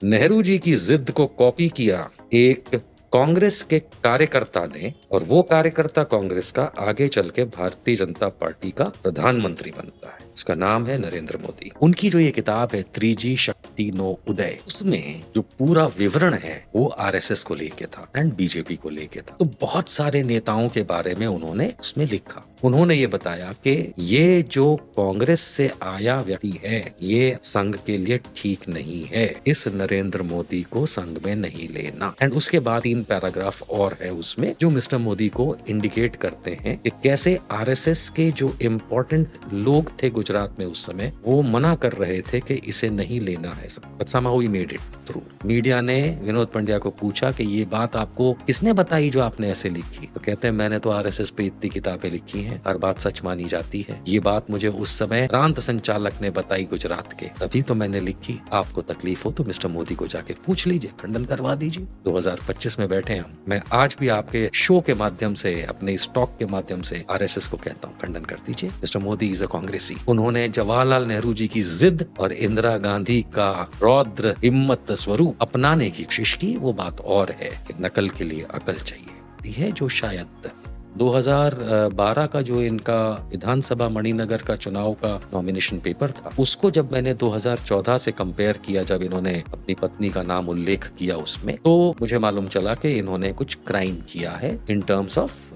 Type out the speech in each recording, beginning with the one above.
नेहरू जी की जिद को कॉपी किया एक कांग्रेस के कार्यकर्ता ने, और वो कार्यकर्ता कांग्रेस का आगे चल के भारतीय जनता पार्टी का प्रधानमंत्री बनता है। उसका नाम है नरेंद्र मोदी। उनकी जो ये किताब है त्रिजी शक्ति नो उदय, उसमें जो पूरा विवरण है वो आरएसएस को लेके था एंड बीजेपी को लेके था। तो बहुत सारे नेताओं के बारे में उन्होंने उसमें लिखा। उन्होंने ये बताया कि ये जो कांग्रेस से आया व्यक्ति है ये संघ के लिए ठीक नहीं है, इस नरेंद्र मोदी को संघ में नहीं लेना। एंड उसके बाद 3 पैराग्राफ और है उसमें जो मिस्टर मोदी को इंडिकेट करते हैं कि कैसे आरएसएस के जो इम्पोर्टेंट लोग थे गुजरात में उस समय वो मना कर रहे थे कि इसे नहीं लेना है। But somehow he made it through। Media ने विनोद पंड्या को पूछा कि ये बात आपको किसने बताई जो आपने ऐसे लिखी, तो कहते हैं मैंने तो आरएसएस पे इतनी किताबें लिखी हैं, हर बात सच मानी जाती है। ये बात मुझे उस समय प्रांत संचालक ने बताई गुजरात के, तभी तो मैंने लिखी। आपको तकलीफ हो तो मिस्टर मोदी को जाके पूछ लीजिए, खंडन करवा दीजिए। 2025 में बैठे हम, मैं आज भी आपके शो के माध्यम से, अपने स्टॉक के माध्यम से आरएसएस को कहता हूँ खंडन कर दीजिए। मिस्टर मोदी इज अ कांग्रेसी। उन्होंने जवाहरलाल नेहरू जी की जिद और इंदिरा गांधी का रौद्र हिम्मत स्वरूप अपनाने की कोशिश की। वो बात और है कि नकल के लिए अकल चाहिए है, जो शायद 2012 का जो इनका विधानसभा मणिनगर का चुनाव का नॉमिनेशन पेपर था, उसको जब मैंने 2014 से कंपेयर किया, जब इन्होंने अपनी पत्नी का नाम उल्लेख किया उसमें, तो मुझे मालूम चला कि इन्होंने कुछ क्राइम किया है in terms of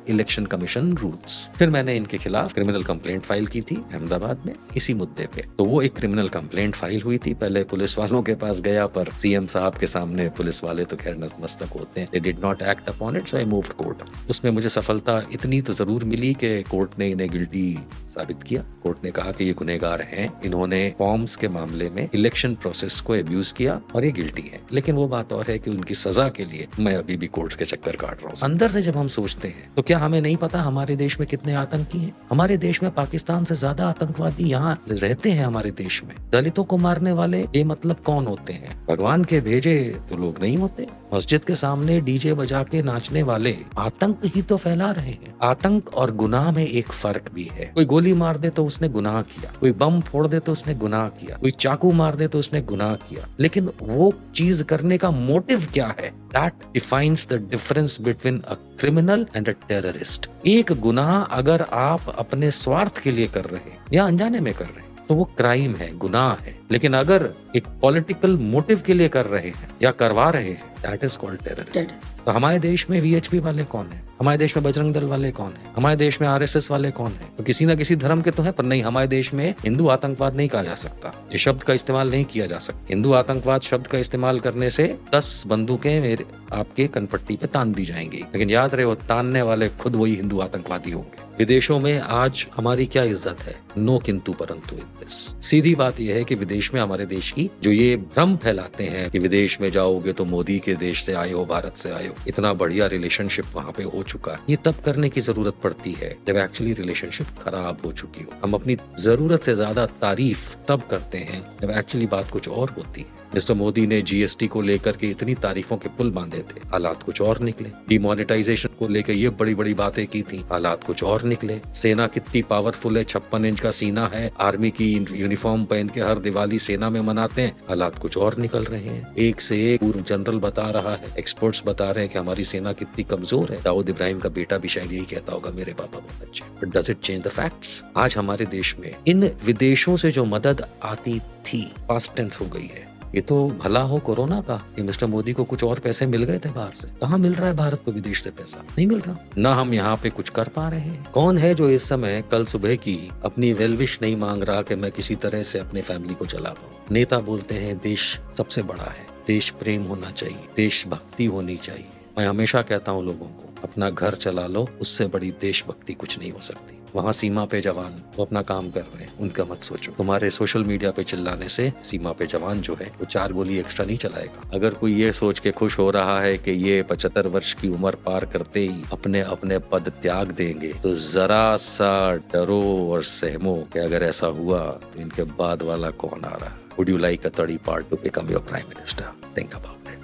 election commission rules. फिर मैंने इनके खिलाफ क्रिमिनल कंप्लेंट फाइल की थी अहमदाबाद में इसी मुद्दे पे। तो वो एक क्रिमिनल कंप्लेंट फाइल हुई थी, पहले पुलिस वालों के पास गया, पर सीएम साहब के सामने पुलिस वाले तो खैर नतमस्तक होते हैं। They did not act upon it, so I moved court. उसमें मुझे सफलता इतनी तो जरूर मिली कि कोर्ट ने इन्हें गिल्टी साबित किया। कोर्ट ने कहा कि ये गुनहगार हैं, इन्होंने फॉर्म्स के मामले में इलेक्शन प्रोसेस को अब्यूज किया और ये गिल्टी है। लेकिन वो बात और है कि उनकी सजा के लिए मैं अभी भी कोर्ट्स के चक्कर काट रहा हूँ। अंदर से जब हम सोचते हैं तो क्या हमें नहीं पता हमारे देश में कितने आतंकी हैं? हमारे देश में पाकिस्तान से ज्यादा आतंकवादी यहाँ रहते हैं हमारे देश में। दलितों को मारने वाले ये मतलब कौन होते हैं? भगवान के भेजे तो लोग नहीं होते। मस्जिद के सामने डीजे बजा के नाचने वाले आतंक ही तो फैला रहे हैं। आतंक और गुनाह में एक फर्क भी है। कोई गोली मार दे तो उसने गुनाह किया, कोई बम फोड़ दे तो उसने गुनाह किया, कोई चाकू मार दे तो उसने गुनाह किया। लेकिन वो चीज करने का मोटिव क्या है, that defines the difference between a criminal and a terrorist. एक गुनाह अगर आप अपने स्वार्थ के लिए कर रहे हैं या अनजाने में कर रहे हैं तो वो क्राइम है, गुनाह है। लेकिन अगर एक पॉलिटिकल मोटिव के लिए कर रहे हैं या करवा रहे हैं, दैट इज कॉल्ड टेररिज्म। तो हमारे देश में वीएचपी वाले कौन है? हमारे देश में बजरंग दल वाले कौन है? हमारे देश में आरएसएस वाले कौन है? तो किसी ना किसी धर्म के तो है, पर नहीं, हमारे देश में हिंदू आतंकवाद नहीं कहा जा सकता, ये शब्द का इस्तेमाल नहीं किया जा सकता। हिंदू आतंकवाद शब्द का इस्तेमाल करने से 10 बंदूकें मेरे आपके कनपट्टी पे तान दी जाएंगी। लेकिन याद रहे, वो तानने वाले खुद वही हिंदू आतंकवादी होंगे। विदेशों में आज हमारी क्या इज्जत है? नो किंतु परंतु इन दिस। सीधी बात यह है कि विदेश में हमारे देश की जो ये भ्रम फैलाते हैं कि विदेश में जाओगे तो मोदी के देश से आए हो, भारत से आए हो, इतना बढ़िया रिलेशनशिप वहाँ पे हो चुका है, ये तब करने की जरूरत पड़ती है जब एक्चुअली रिलेशनशिप खराब हो चुकी हो। हम अपनी जरूरत से ज्यादा तारीफ तब करते हैं जब एक्चुअली बात कुछ और होती है। मिस्टर मोदी ने जीएसटी को लेकर के इतनी तारीफों के पुल बांधे थे, हालात कुछ और निकले। डिमोनेटाइजेशन को लेकर ये बड़ी बड़ी बातें की थी, हालात कुछ और निकले। सेना कितनी पावरफुल है, 56 इंच का सीना है, आर्मी की यूनिफॉर्म पहन के हर दिवाली सेना में मनाते हैं, हालात कुछ और निकल रहे हैं। एक से एक पूर्व जनरल बता रहा है, एक्सपर्ट्स बता रहे हैं कि हमारी सेना कितनी कमजोर है। दाऊद इब्राहिम का बेटा भी शायद यही कहता होगा, मेरे पापा बहुत अच्छे। But does it change the facts? आज हमारे देश में इन विदेशों से जो मदद आती थी, पास्ट टेंस हो गई है। ये तो भला हो कोरोना का कि मिस्टर मोदी को कुछ और पैसे मिल गए थे बाहर से। कहाँ मिल रहा है भारत को विदेश से पैसा? नहीं मिल रहा। ना हम यहाँ पे कुछ कर पा रहे हैं। कौन है जो इस समय कल सुबह की अपनी वेलविश नहीं मांग रहा कि मैं किसी तरह से अपने फैमिली को चला पाऊं? नेता बोलते हैं देश सबसे बड़ा है, देश प्रेम होना चाहिए, देशभक्ति होनी चाहिए। मैं हमेशा कहता हूँ लोगों को, अपना घर चला लो, उससे बड़ी देशभक्ति कुछ नहीं हो सकती। वहाँ सीमा पे जवान वो अपना काम कर रहे हैं, उनका मत सोचो। तुम्हारे सोशल मीडिया पे चिल्लाने से सीमा पे जवान जो है वो 4 गोली एक्स्ट्रा नहीं चलाएगा। अगर कोई ये सोच के खुश हो रहा है कि ये 75 वर्ष की उम्र पार करते ही अपने अपने पद त्याग देंगे, तो जरा सा डरो और सहमो कि अगर ऐसा हुआ तो इनके बाद वाला कौन आ रहा। Would you like a 30 part two become your prime minister? Think about it.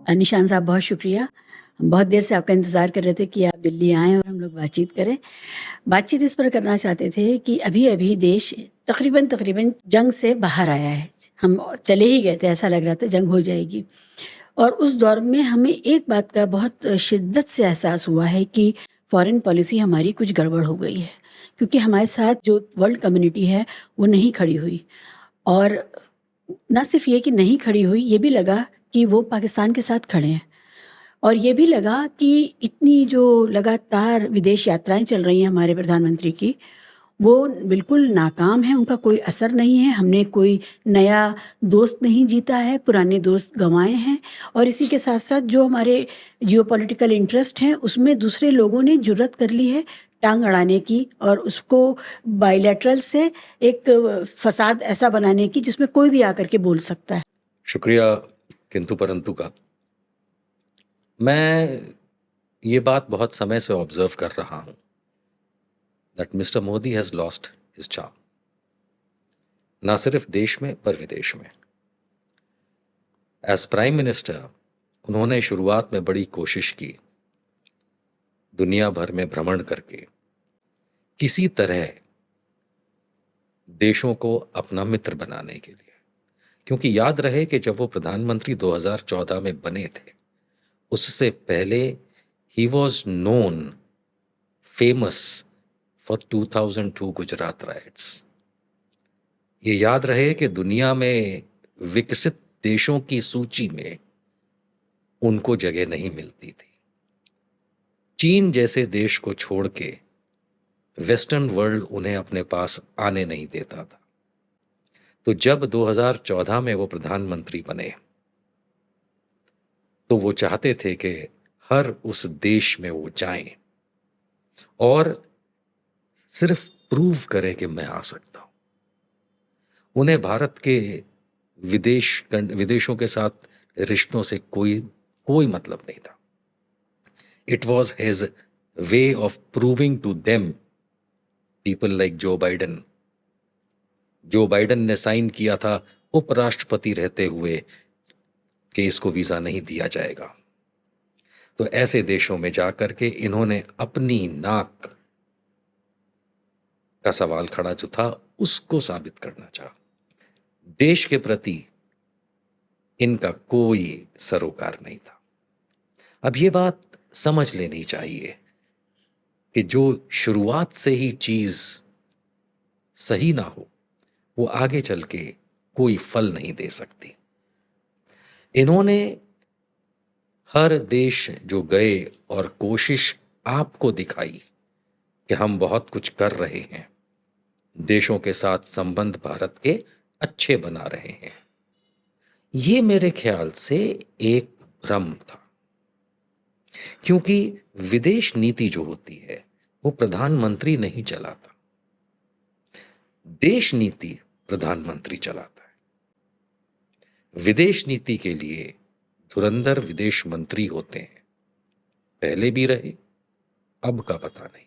निशान साहब बहुत शुक्रिया। हम बहुत देर से आपका इंतज़ार कर रहे थे कि आप दिल्ली आएँ और हम लोग बातचीत करें। बातचीत इस पर करना चाहते थे कि अभी-अभी देश तकरीबन जंग से बाहर आया है। हम चले ही गए थे, ऐसा लग रहा था जंग हो जाएगी। और उस दौर में हमें एक बात का बहुत शिद्दत से एहसास हुआ है कि फ़ॉरेन पॉलिसी हमारी कुछ गड़बड़ हो गई है। क्योंकि हमारे साथ जो वर्ल्ड कम्युनिटी है, वो नहीं खड़ी हुई। और ना सिर्फ़ ये कि नहीं खड़ी हुई, ये भी लगा कि वो पाकिस्तान के साथ खड़े हैं। और ये भी लगा कि इतनी जो लगातार विदेश यात्राएँ चल रही हैं हमारे प्रधानमंत्री की, वो बिल्कुल नाकाम हैं, उनका कोई असर नहीं है। हमने कोई नया दोस्त नहीं जीता है, पुराने दोस्त गँवाए हैं। और इसी के साथ-साथ जो हमारे जियोपॉलिटिकल इंटरेस्ट हैं, उसमें दूसरे लोगों ने जुर्रत कर ली है टाँग अड़ाने की और उसको बायलैटरल से एक फ़साद ऐसा बनाने की जिसमें कोई भी आकर के बोल सकता है। शुक्रिया किंतु परंतु का। मैं ये बात बहुत समय से ऑब्जर्व कर रहा हूं that mister Modi has lost his charm, ना सिर्फ देश में पर विदेश में। एज प्राइम मिनिस्टर उन्होंने शुरुआत में बड़ी कोशिश की दुनिया भर में भ्रमण करके किसी तरह देशों को अपना मित्र बनाने के लिए, क्योंकि याद रहे कि जब वो प्रधानमंत्री 2014 में बने थे, उससे पहले he was known famous for 2002 Gujarat rights. ये याद रहे कि दुनिया में विकसित देशों की सूची में उनको जगह नहीं मिलती थी। चीन जैसे देश को छोड़ के वेस्टर्न वर्ल्ड उन्हें अपने पास आने नहीं देता था। तो जब 2014 में वो प्रधानमंत्री बने तो वो चाहते थे कि हर उस देश में वो जाएं और सिर्फ प्रूव करें कि मैं आ सकता हूं। उन्हें भारत के विदेशों के साथ रिश्तों से कोई मतलब नहीं था। It was his way of proving to them people like Joe Biden. Joe Biden ने साइन किया था उपराष्ट्रपति रहते हुए कि इसको वीजा नहीं दिया जाएगा। तो ऐसे देशों में जाकर के इन्होंने अपनी नाक का सवाल खड़ा जो था उसको साबित करना चाहा। देश के प्रति इनका कोई सरोकार नहीं था। अब ये बात समझ लेनी चाहिए कि जो शुरुआत से ही चीज सही ना हो वो आगे चल के कोई फल नहीं दे सकती। इन्होंने हर देश जो गए और कोशिश आपको दिखाई कि हम बहुत कुछ कर रहे हैं, देशों के साथ संबंध भारत के अच्छे बना रहे हैं, ये मेरे ख्याल से एक भ्रम था। क्योंकि विदेश नीति जो होती है वो प्रधानमंत्री नहीं चलाता, देश नीति प्रधानमंत्री चलाता है। विदेश नीति के लिए धुरंधर विदेश मंत्री होते हैं, पहले भी रहे, अब का पता नहीं।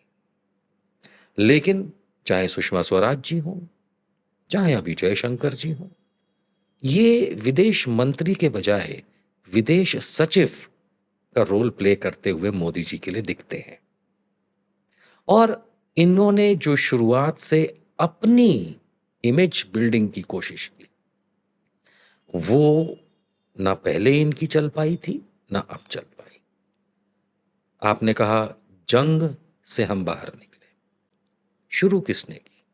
लेकिन चाहे सुषमा स्वराज जी हो, चाहे अभी जयशंकर जी हो, ये विदेश मंत्री के बजाय विदेश सचिव का रोल प्ले करते हुए मोदी जी के लिए दिखते हैं। और इन्होंने जो शुरुआत से अपनी इमेज बिल्डिंग की कोशिश की वो ना पहले इनकी चल पाई थी ना अब चल पाई। आपने कहा जंग से हम बाहर निकले, शुरू किसने की?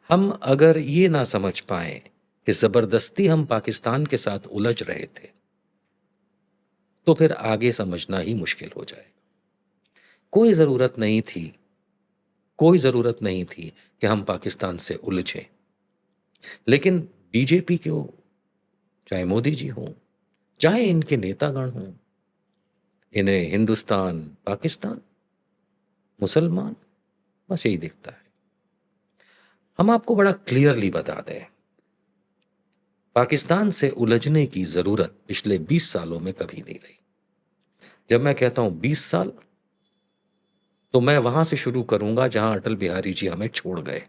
हम अगर ये ना समझ पाए कि जबरदस्ती हम पाकिस्तान के साथ उलझ रहे थे तो फिर आगे समझना ही मुश्किल हो जाएगा। कोई जरूरत नहीं थी कि हम पाकिस्तान से उलझें। लेकिन बीजेपी को, चाहे मोदी जी हों, चाहे इनके नेतागण हों, इन्हें हिंदुस्तान, पाकिस्तान, मुसलमान, बस यही दिखता है। हम आपको बड़ा क्लियरली बता दें, पाकिस्तान से उलझने की जरूरत पिछले 20 सालों में कभी नहीं रही। जब मैं कहता हूं 20 साल, तो मैं वहां से शुरू करूंगा जहां अटल बिहारी जी हमें छोड़ गए।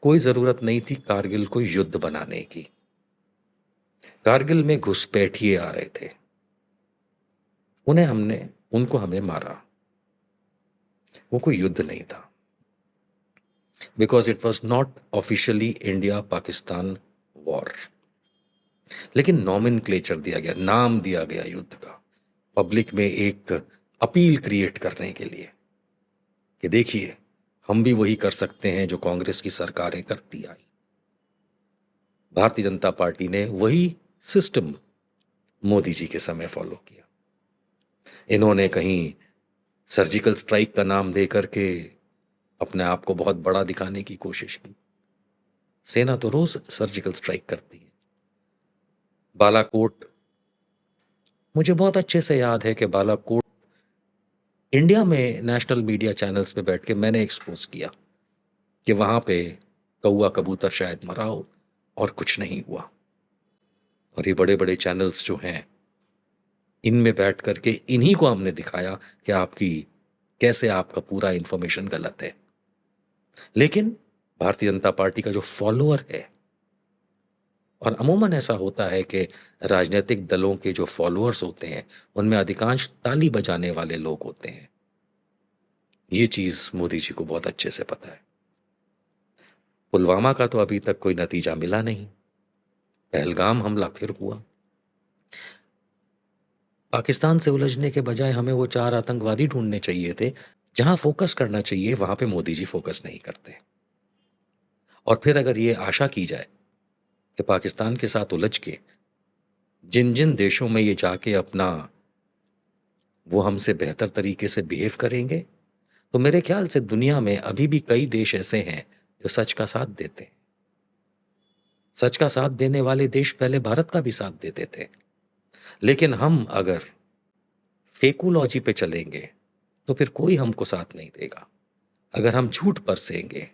कोई जरूरत नहीं थी कारगिल को युद्ध बनाने की। कारगिल में घुसपैठिए आ रहे थे, उनको हमने मारा। वो कोई युद्ध नहीं था, because it was not officially India Pakistan war, लेकिन नॉमेनक्लेचर दिया गया, नाम दिया गया युद्ध का, पब्लिक में एक अपील क्रिएट करने के लिए कि देखिए हम भी वही कर सकते हैं जो कांग्रेस की सरकारें करती आई। भारतीय जनता पार्टी ने वही सिस्टम मोदी जी के समय फॉलो किया। इन्होंने कहीं सर्जिकल स्ट्राइक का नाम दे करके अपने आप को बहुत बड़ा दिखाने की कोशिश की। सेना तो रोज सर्जिकल स्ट्राइक करती है। बालाकोट, मुझे बहुत अच्छे से याद है कि बालाकोट इंडिया में नेशनल मीडिया चैनल्स पे बैठ के मैंने एक्सपोज किया कि वहां पे कौआ कबूतर शायद मरा हो और कुछ नहीं हुआ। और ये बड़े बड़े चैनल्स जो हैं, इनमें बैठ करके इन्हीं को हमने दिखाया कि कैसे आपका पूरा इंफॉर्मेशन गलत है। लेकिन भारतीय जनता पार्टी का जो फॉलोअर है, और अमूमन ऐसा होता है कि राजनीतिक दलों के जो फॉलोअर्स होते हैं उनमें अधिकांश ताली बजाने वाले लोग होते हैं। ये चीज मोदी जी को बहुत अच्छे से पता है। पुलवामा का तो अभी तक कोई नतीजा मिला नहीं, पहलगाम हमला फिर हुआ। पाकिस्तान से उलझने के बजाय हमें वो 4 आतंकवादी ढूंढने चाहिए थे। जहां फोकस करना चाहिए वहां पे मोदी जी फोकस नहीं करते। और फिर अगर ये आशा की जाए कि पाकिस्तान के साथ उलझ के जिन जिन देशों में ये जाके अपना वो हमसे बेहतर तरीके से बिहेव करेंगे, तो मेरे ख्याल से दुनिया में अभी भी कई देश ऐसे हैं जो सच का साथ देते हैं। सच का साथ देने वाले देश पहले भारत का भी साथ देते थे, लेकिन हम अगर फेकोलॉजी पे चलेंगे तो फिर कोई हमको साथ नहीं देगा। अगर हम झूठ बरसेंगे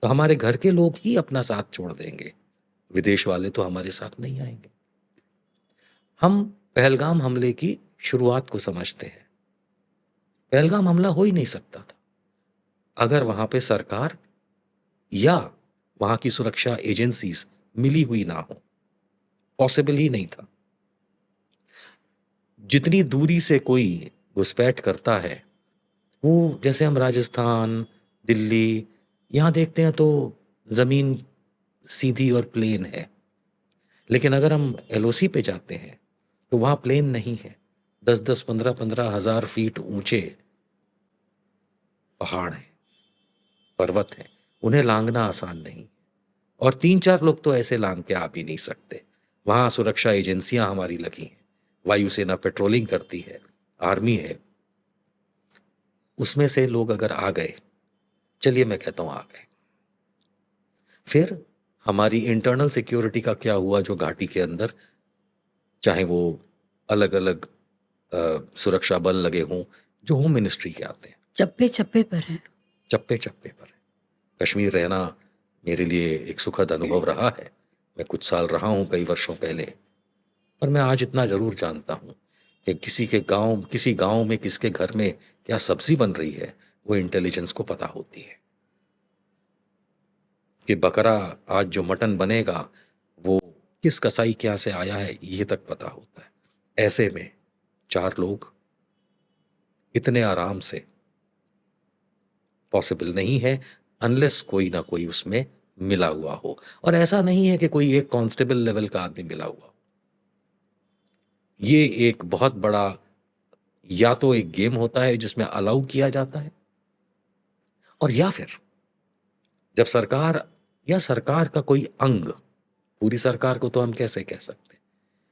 तो हमारे घर के लोग ही अपना साथ छोड़ देंगे, विदेश वाले तो हमारे साथ नहीं आएंगे। हम पहलगाम हमले की शुरुआत को समझते हैं। पहलगाम हमला हो ही नहीं सकता था अगर वहां पे सरकार या वहां की सुरक्षा एजेंसीज मिली हुई ना हो। पॉसिबल ही नहीं था। जितनी दूरी से कोई घुसपैठ करता है, वो जैसे हम राजस्थान, दिल्ली यहां देखते हैं तो जमीन सीधी और प्लेन है, लेकिन अगर हम एलओसी पे जाते हैं तो वहां प्लेन नहीं है। 10-10, 15-15 हजार फीट ऊंचे पहाड़ हैं, पर्वत हैं, उन्हें लांघना आसान नहीं। और 3-4 लोग तो ऐसे लांघ के आ भी नहीं सकते। वहां सुरक्षा एजेंसियां हमारी लगी हैं, वायुसेना पेट्रोलिंग करती है, आर्मी है। उसमें से लोग अगर आ गए, चलिए मैं कहता हूं आ गए, फिर हमारी इंटरनल सिक्योरिटी का क्या हुआ? जो घाटी के अंदर, चाहे वो अलग अलग सुरक्षा बल लगे हों, जो होम मिनिस्ट्री के आते हैं, चप्पे चप्पे पर है। चप्पे चप्पे पर है। कश्मीर रहना मेरे लिए एक सुखद अनुभव रहा है। मैं कुछ साल रहा हूं कई वर्षों पहले, पर मैं आज इतना जरूर जानता हूं कि किसी गांव में किसके घर में क्या सब्जी बन रही है, वो इंटेलिजेंस को पता होती है। कि बकरा आज जो मटन बनेगा वो किस कसाई के यहाँ से आया है, ये तक पता होता है। ऐसे में 4 लोग इतने आराम से पॉसिबल नहीं है अनलेस कोई ना कोई उसमें मिला हुआ हो। और ऐसा नहीं है कि कोई एक कांस्टेबल लेवल का आदमी मिला हुआ हो। ये एक बहुत बड़ा या तो एक गेम होता है जिसमें अलाउ किया जाता है, और या फिर जब सरकार का कोई अंग, पूरी सरकार को तो हम कैसे कह सकते हैं,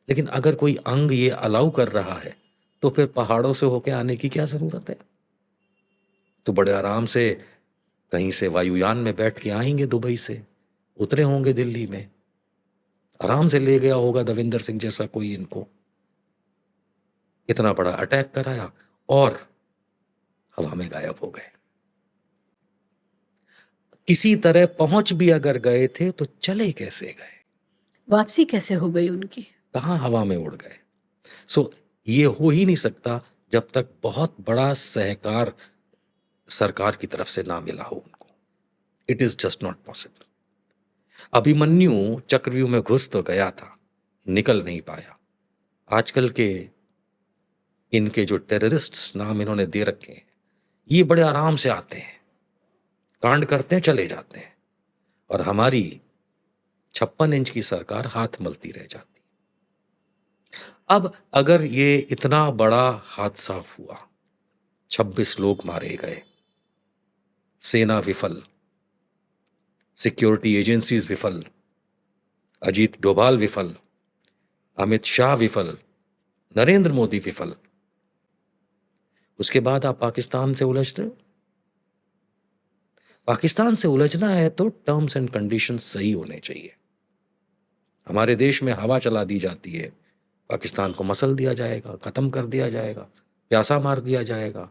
लेकिन अगर कोई अंग ये अलाउ कर रहा है तो फिर पहाड़ों से होके आने की क्या जरूरत है? तो बड़े आराम से कहीं से वायुयान में बैठ के आएंगे, दुबई से उतरे होंगे दिल्ली में, आराम से ले गया होगा दविंदर सिंह जैसा कोई इनको, इतना बड़ा अटैक कराया और हवा में गायब हो गए। किसी तरह पहुंच भी अगर गए थे तो चले कैसे गए? वापसी कैसे हो गई उनकी? कहाँ हवा में उड़ गए? सो ये हो ही नहीं सकता जब तक बहुत बड़ा सहकार सरकार की तरफ से ना मिला हो उनको। It is just not possible. Abhimanyu चक्रव्यूह में घुस तो गया था, निकल नहीं पाया। आजकल के इनके जो टेररिस्ट्स नाम इन्होंने दे रखे हैं, ये बड़े आराम से आते हैं, कांड करते हैं, चले जाते हैं, और हमारी 56 इंच की सरकार हाथ मलती रह जाती। अब अगर ये इतना बड़ा हादसा हुआ, 26 लोग मारे गए, सेना विफल, सिक्योरिटी एजेंसीज विफल, अजीत डोभाल विफल, अमित शाह विफल, नरेंद्र मोदी विफल, उसके बाद आप पाकिस्तान से उलझ रहे हो। पाकिस्तान से उलझना है तो टर्म्स एंड कंडीशंस सही होने चाहिए। हमारे देश में हवा चला दी जाती है, पाकिस्तान को मसल दिया जाएगा, खत्म कर दिया जाएगा, प्यासा मार दिया जाएगा।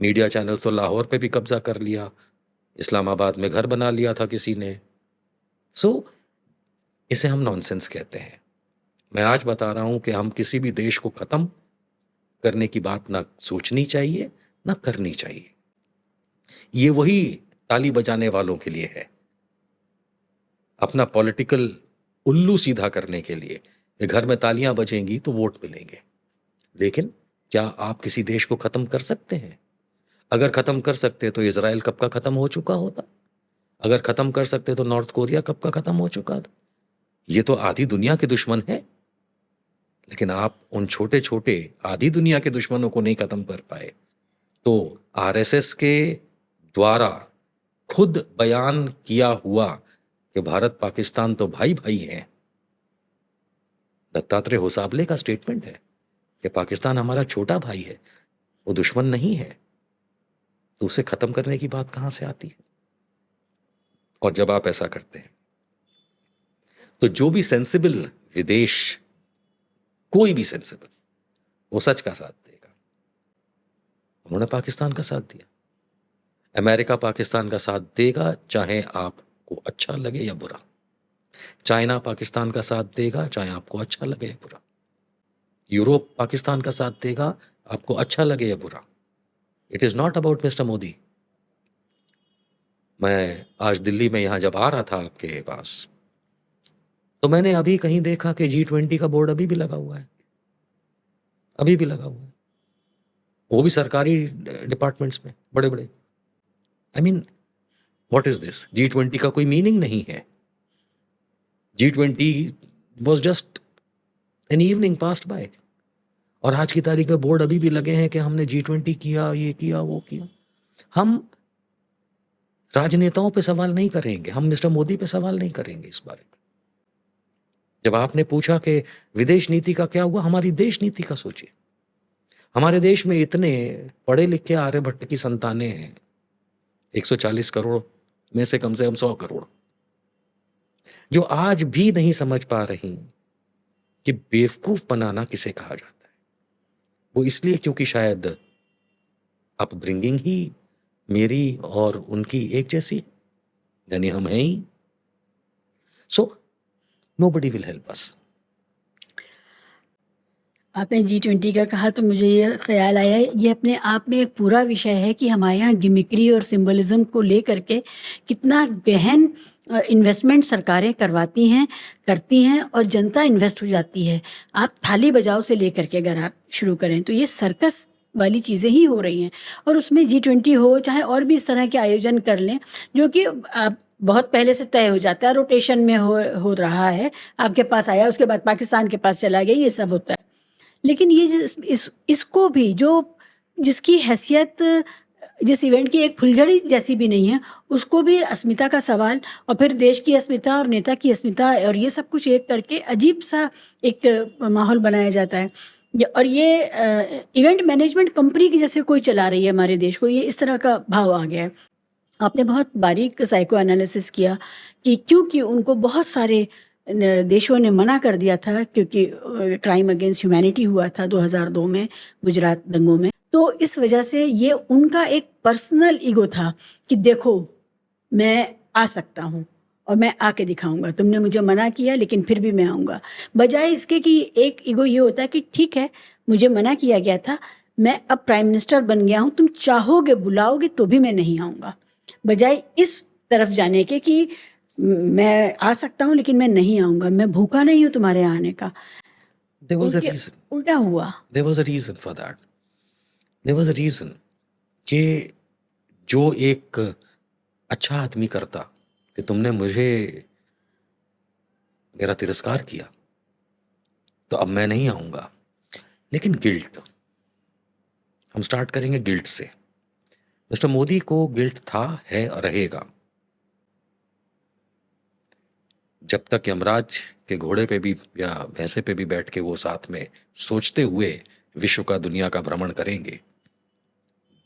मीडिया चैनल्स तो लाहौर पे भी कब्जा कर लिया, इस्लामाबाद में घर बना लिया था किसी ने। इसे हम नॉनसेंस कहते हैं। मैं आज बता रहा हूं कि हम किसी भी देश को खत्म करने की बात ना सोचनी चाहिए ना करनी चाहिए। ये वही ताली बजाने वालों के लिए है, अपना पॉलिटिकल उल्लू सीधा करने के लिए कि घर में तालियां बजेंगी तो वोट मिलेंगे। लेकिन क्या आप किसी देश को खत्म कर सकते हैं? अगर खत्म कर सकते तो इजराइल कब का खत्म हो चुका होता। अगर खत्म कर सकते तो नॉर्थ कोरिया कब का खत्म हो चुका था। ये तो आधी दुनिया के दुश्मन है, लेकिन आप उन छोटे छोटे आधी दुनिया के दुश्मनों को नहीं खत्म कर पाए। तो आरएसएस के द्वारा खुद बयान किया हुआ कि भारत पाकिस्तान तो भाई भाई हैं, दत्तात्रेय होसाबले का स्टेटमेंट है कि पाकिस्तान हमारा छोटा भाई है, वो दुश्मन नहीं है, तो उसे खत्म करने की बात कहां से आती है? और जब आप ऐसा करते हैं तो जो भी सेंसिबल विदेश, कोई भी सेंसिबल, वो सच का साथ देगा। उन्होंने पाकिस्तान का साथ दिया, अमेरिका पाकिस्तान का साथ देगा, चाहे आपको अच्छा लगे या बुरा। चाइना पाकिस्तान का साथ देगा, चाहे आपको अच्छा लगे या बुरा। यूरोप पाकिस्तान का साथ देगा, आपको अच्छा लगे या बुरा। It is not about mister Modi. मैं आज दिल्ली में यहां जब आ रहा था आपके पास, तो मैंने अभी कहीं देखा कि G20 का बोर्ड अभी भी लगा हुआ है, अभी भी लगा हुआ है, वो भी सरकारी डिपार्टमेंट्स में बड़े बड़े। I mean what is this? G20 का कोई मीनिंग नहीं है। G20 was just an evening passed by, और आज की तारीख में बोर्ड अभी भी लगे हैं कि हमने G20 किया, ये किया, वो किया। हम राजनेताओं पे सवाल नहीं करेंगे, हम मिस्टर मोदी पे सवाल नहीं करेंगे इस बारे में। जब आपने पूछा कि विदेश नीति का क्या हुआ, हमारी देश नीति का सोचिए। हमारे देश में इतने पढ़े लिखे आर्यभट्ट की संतानें हैं, 140 करोड़ में से कम 100 करोड़, जो आज भी नहीं समझ पा रही कि बेवकूफ बनाना किसे कहा जाता है। वो इसलिए क्योंकि शायद अपब्रिंगिंग ही मेरी और उनकी एक जैसी, यानी हम हैं ही। So nobody will help us. आपने G20 का कहा तो मुझे ये ख्याल आया, ये अपने आप में एक पूरा विषय है कि हमारे यहाँ गिमिक्री और सिंबलिज्म को लेकर के कितना गहन इन्वेस्टमेंट सरकारें करवाती हैं, करती हैं, और जनता इन्वेस्ट हो जाती है। आप थाली बजाओ से लेकर के अगर आप शुरू करें तो ये सर्कस वाली चीज़ें ही हो रही हैं, और उसमें G20 हो चाहे और भी इस तरह के आयोजन कर लें, जो कि बहुत पहले से तय हो जाता है, रोटेशन में हो रहा है, आपके पास आया, उसके बाद पाकिस्तान के पास चला गया, ये सब होता है। लेकिन ये इसको भी जो जिसकी हैसियत जिस इवेंट की एक फुलझड़ी जैसी भी नहीं है, उसको भी अस्मिता का सवाल, और फिर देश की अस्मिता और नेता की अस्मिता, और ये सब कुछ एक करके अजीब सा एक माहौल बनाया जाता है। और ये इवेंट मैनेजमेंट कंपनी की जैसे कोई चला रही है हमारे देश को, ये इस तरह का भाव आ गया है। आपने बहुत बारीक साइको एनालिसिस किया कि क्योंकि उनको बहुत सारे देशों ने मना कर दिया था, क्योंकि क्राइम अगेंस्ट ह्यूमैनिटी हुआ था 2002 में गुजरात दंगों में, तो इस वजह से ये उनका एक पर्सनल ईगो था कि देखो मैं आ सकता हूँ और मैं आके दिखाऊंगा, तुमने मुझे मना किया लेकिन फिर भी मैं आऊँगा। बजाय इसके कि एक ईगो ये होता है कि ठीक है मुझे मना किया गया था, मैं अब प्राइम मिनिस्टर बन गया हूँ, तुम चाहोगे बुलाओगे तो भी मैं नहीं आऊँगा। बजाय इस तरफ जाने के कि मैं आ सकता हूँ लेकिन मैं नहीं आऊँगा, मैं भूखा नहीं हूँ तुम्हारे आने का। देयर वाज अ उल्टे रीजन, उल्टा हुआ। There was a reason for that, there was a reason कि जो एक अच्छा आदमी करता कि तुमने मुझे मेरा तिरस्कार किया तो अब मैं नहीं आऊंगा। लेकिन गिल्ट, हम स्टार्ट करेंगे गिल्ट से। मिस्टर मोदी को गिल्ट था, है और रहेगा। जब तक यमराज के घोड़े पे भी या भैंसे पे भी बैठ के वो साथ में सोचते हुए विश्व का, दुनिया का भ्रमण करेंगे,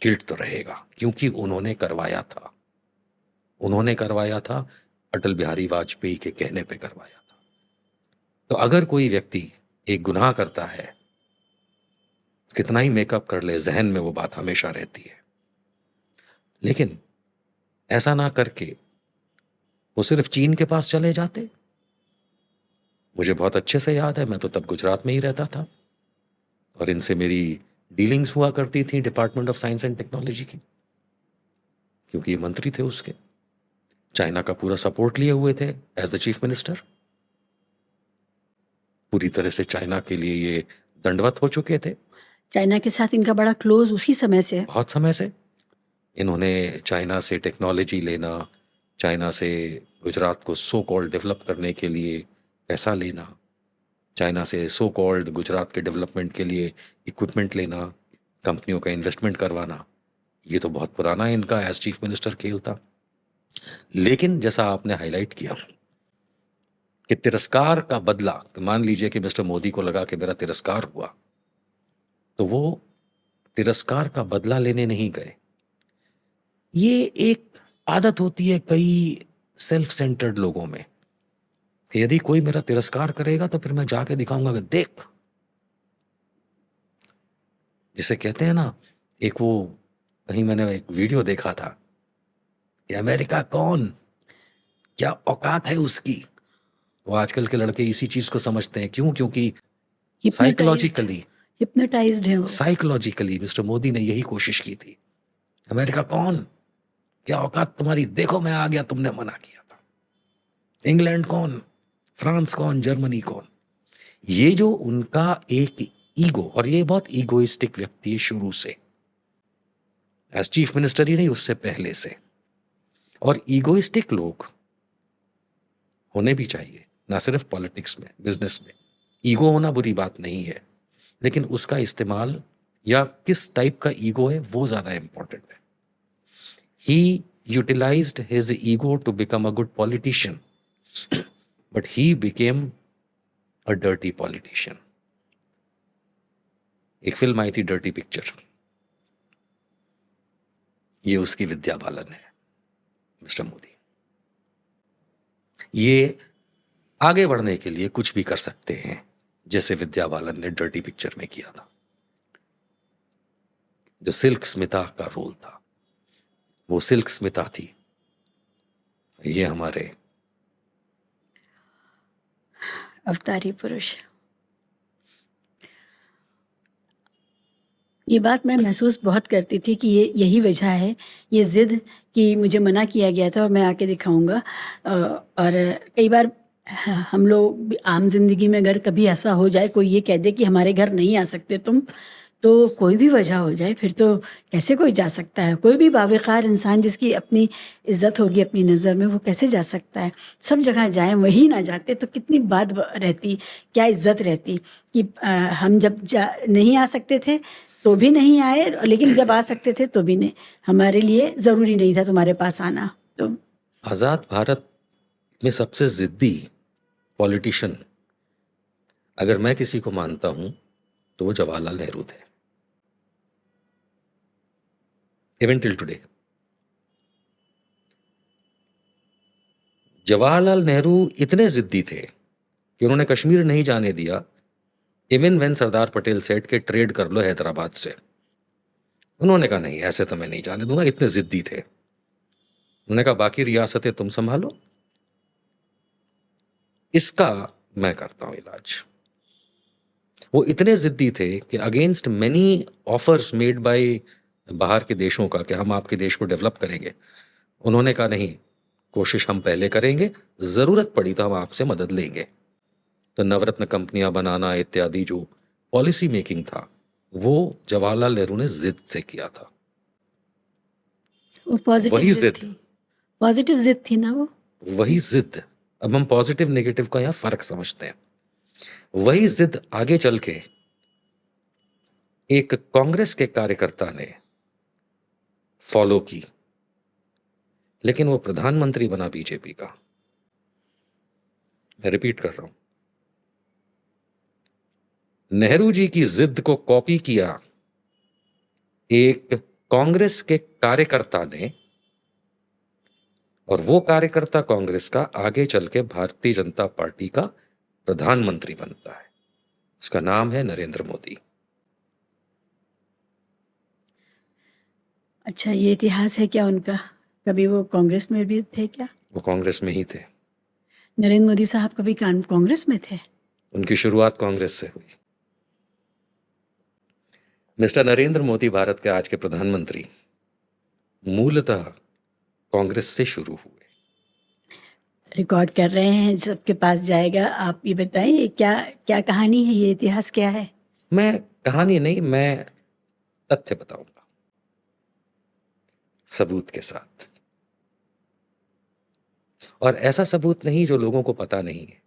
गिल्ट तो रहेगा, क्योंकि उन्होंने करवाया था, उन्होंने करवाया था, अटल बिहारी वाजपेयी के कहने पे करवाया था। तो अगर कोई व्यक्ति एक गुनाह करता है, कितना ही मेकअप कर ले, जहन में वो बात हमेशा रहती है। लेकिन ऐसा ना करके वो सिर्फ चीन के पास चले जाते। मुझे बहुत अच्छे से याद है, मैं तो तब गुजरात में ही रहता था और इनसे मेरी डीलिंग्स हुआ करती थी department of science and technology की, क्योंकि ये मंत्री थे उसके। चाइना का पूरा सपोर्ट लिए हुए थे एज द चीफ मिनिस्टर। पूरी तरह से चाइना के लिए ये दंडवत हो चुके थे चाइना के साथ इनका बड़ा क्लोज उसी समय से है। बहुत समय से। इन्होंने चाइना से टेक्नोलॉजी लेना, चाइना से गुजरात को सो कॉल्ड डेवलप करने के लिए पैसा लेना, चाइना से सो कॉल्ड गुजरात के डेवलपमेंट के लिए इक्विपमेंट लेना, कंपनियों का इन्वेस्टमेंट करवाना, ये तो बहुत पुराना इनका एज चीफ मिनिस्टर खेल था। लेकिन जैसा आपने हाईलाइट किया कि तिरस्कार का बदला, कि मान लीजिए कि मिस्टर मोदी को लगा कि मेरा तिरस्कार हुआ, तो वो तिरस्कार का बदला लेने नहीं गए। ये एक आदत होती है कई सेल्फ सेंटर्ड लोगों में कि यदि कोई मेरा तिरस्कार करेगा तो फिर मैं जाके दिखाऊंगा कि देख, जिसे कहते हैं ना, एक वो कहीं मैंने एक वीडियो देखा था कि अमेरिका कौन, क्या औकात है उसकी। वो आजकल के लड़के इसी चीज को समझते हैं। क्यों? क्योंकि साइकोलॉजिकली हिप्नोटाइज्ड है वो। साइकोलॉजिकली मिस्टर मोदी ने यही कोशिश की थी। अमेरिका कौन, क्या औकात तुम्हारी, देखो मैं आ गया, तुमने मना किया था। इंग्लैंड कौन, फ्रांस कौन, जर्मनी कौन। ये जो उनका एक ईगो, और ये बहुत ईगोइस्टिक व्यक्ति है शुरू से, एज चीफ मिनिस्टर ही नहीं, उससे पहले से। और ईगोइस्टिक लोग होने भी चाहिए, ना सिर्फ पॉलिटिक्स में, बिजनेस में। ईगो होना बुरी बात नहीं है, लेकिन उसका इस्तेमाल या किस टाइप का ईगो है वो ज्यादा इंपॉर्टेंट है। He utilised his ego to become a good politician, but he became a dirty politician. एक फिल्म आई थी डर्टी पिक्चर, ये उसकी विद्या बालन है, मिस्टर मोदी। ये आगे बढ़ने के लिए कुछ भी कर सकते हैं, जैसे विद्या बालन ने डर्टी पिक्चर में किया था। जो सिल्क स्मिता का रोल था, वो सिल्क स्मिता थी। ये हमारे अवतारी पुरुष। ये बात मैं महसूस बहुत करती थी कि ये यही वजह है, ये ज़िद कि मुझे मना किया गया था और मैं आके दिखाऊंगा। और कई बार हम लोग भी आम जिंदगी में अगर कभी ऐसा हो जाए, कोई ये कह दे कि हमारे घर नहीं आ सकते तुम, तो कोई भी वजह हो जाए, फिर तो कैसे कोई जा सकता है? कोई भी बावकार इंसान जिसकी अपनी इज्जत होगी अपनी नज़र में, वो कैसे जा सकता है? सब जगह जाएं, वही ना जाते तो कितनी बात रहती, क्या इज्जत रहती कि हम जब नहीं आ सकते थे तो भी नहीं आए, लेकिन जब आ सकते थे तो भी नहीं, हमारे लिए ज़रूरी नहीं था तुम्हारे पास आना। तो आजाद भारत में सबसे जिद्दी पॉलिटिशियन अगर मैं किसी को मानता हूं तो वो जवाहरलाल नेहरू थे। Even till today Jawaharlal Nehru इतने जिद्दी थे कि उन्होंने कश्मीर नहीं जाने दिया, इवन व्हेन सरदार पटेल सेठ के ट्रेड कर लो हैदराबाद से। उन्होंने कहा नहीं, ऐसे तो मैं नहीं जाने दूंगा, इतने जिद्दी थे। उन्होंने कहा बाकी रियासतें तुम संभालो, इसका मैं करता हूं इलाज। वो इतने जिद्दी थे कि against many offers made by बाहर के देशों का कि हम आपके देश को डेवलप करेंगे, उन्होंने कहा नहीं, कोशिश हम पहले करेंगे, जरूरत पड़ी तो हम आपसे मदद लेंगे। तो नवरत्न कंपनियां बनाना इत्यादि जो पॉलिसी मेकिंग था वो जवाहरलाल नेहरू ने जिद से किया था। वो पॉजिटिव वही जिद जिद, थी, पॉजिटिव जिद थी ना वो। वही जिद, अब हम पॉजिटिव नेगेटिव का यहाँ फर्क समझते हैं। वही जिद आगे चल के एक कांग्रेस के कार्यकर्ता ने फॉलो की, लेकिन वो प्रधानमंत्री बना बीजेपी का। मैं रिपीट कर रहा हूं, नेहरू जी की जिद को कॉपी किया एक कांग्रेस के कार्यकर्ता ने, और वो कार्यकर्ता कांग्रेस का आगे चल के भारतीय जनता पार्टी का प्रधानमंत्री बनता है। उसका नाम है नरेंद्र मोदी। अच्छा, ये इतिहास है क्या उनका? कभी वो कांग्रेस में भी थे क्या? वो कांग्रेस में ही थे, नरेंद्र मोदी साहब कभी कांग्रेस में थे? उनकी शुरुआत कांग्रेस से हुई। मिस्टर नरेंद्र मोदी भारत के आज के प्रधानमंत्री मूलतः कांग्रेस से शुरू हुए। रिकॉर्ड कर रहे हैं, सबके पास जाएगा। आप ये बताइए, क्या क्या कहानी है, ये इतिहास क्या है? मैं कहानी नहीं, मैं तथ्य बताऊंगा सबूत के साथ, और ऐसा सबूत नहीं जो लोगों को पता नहीं है।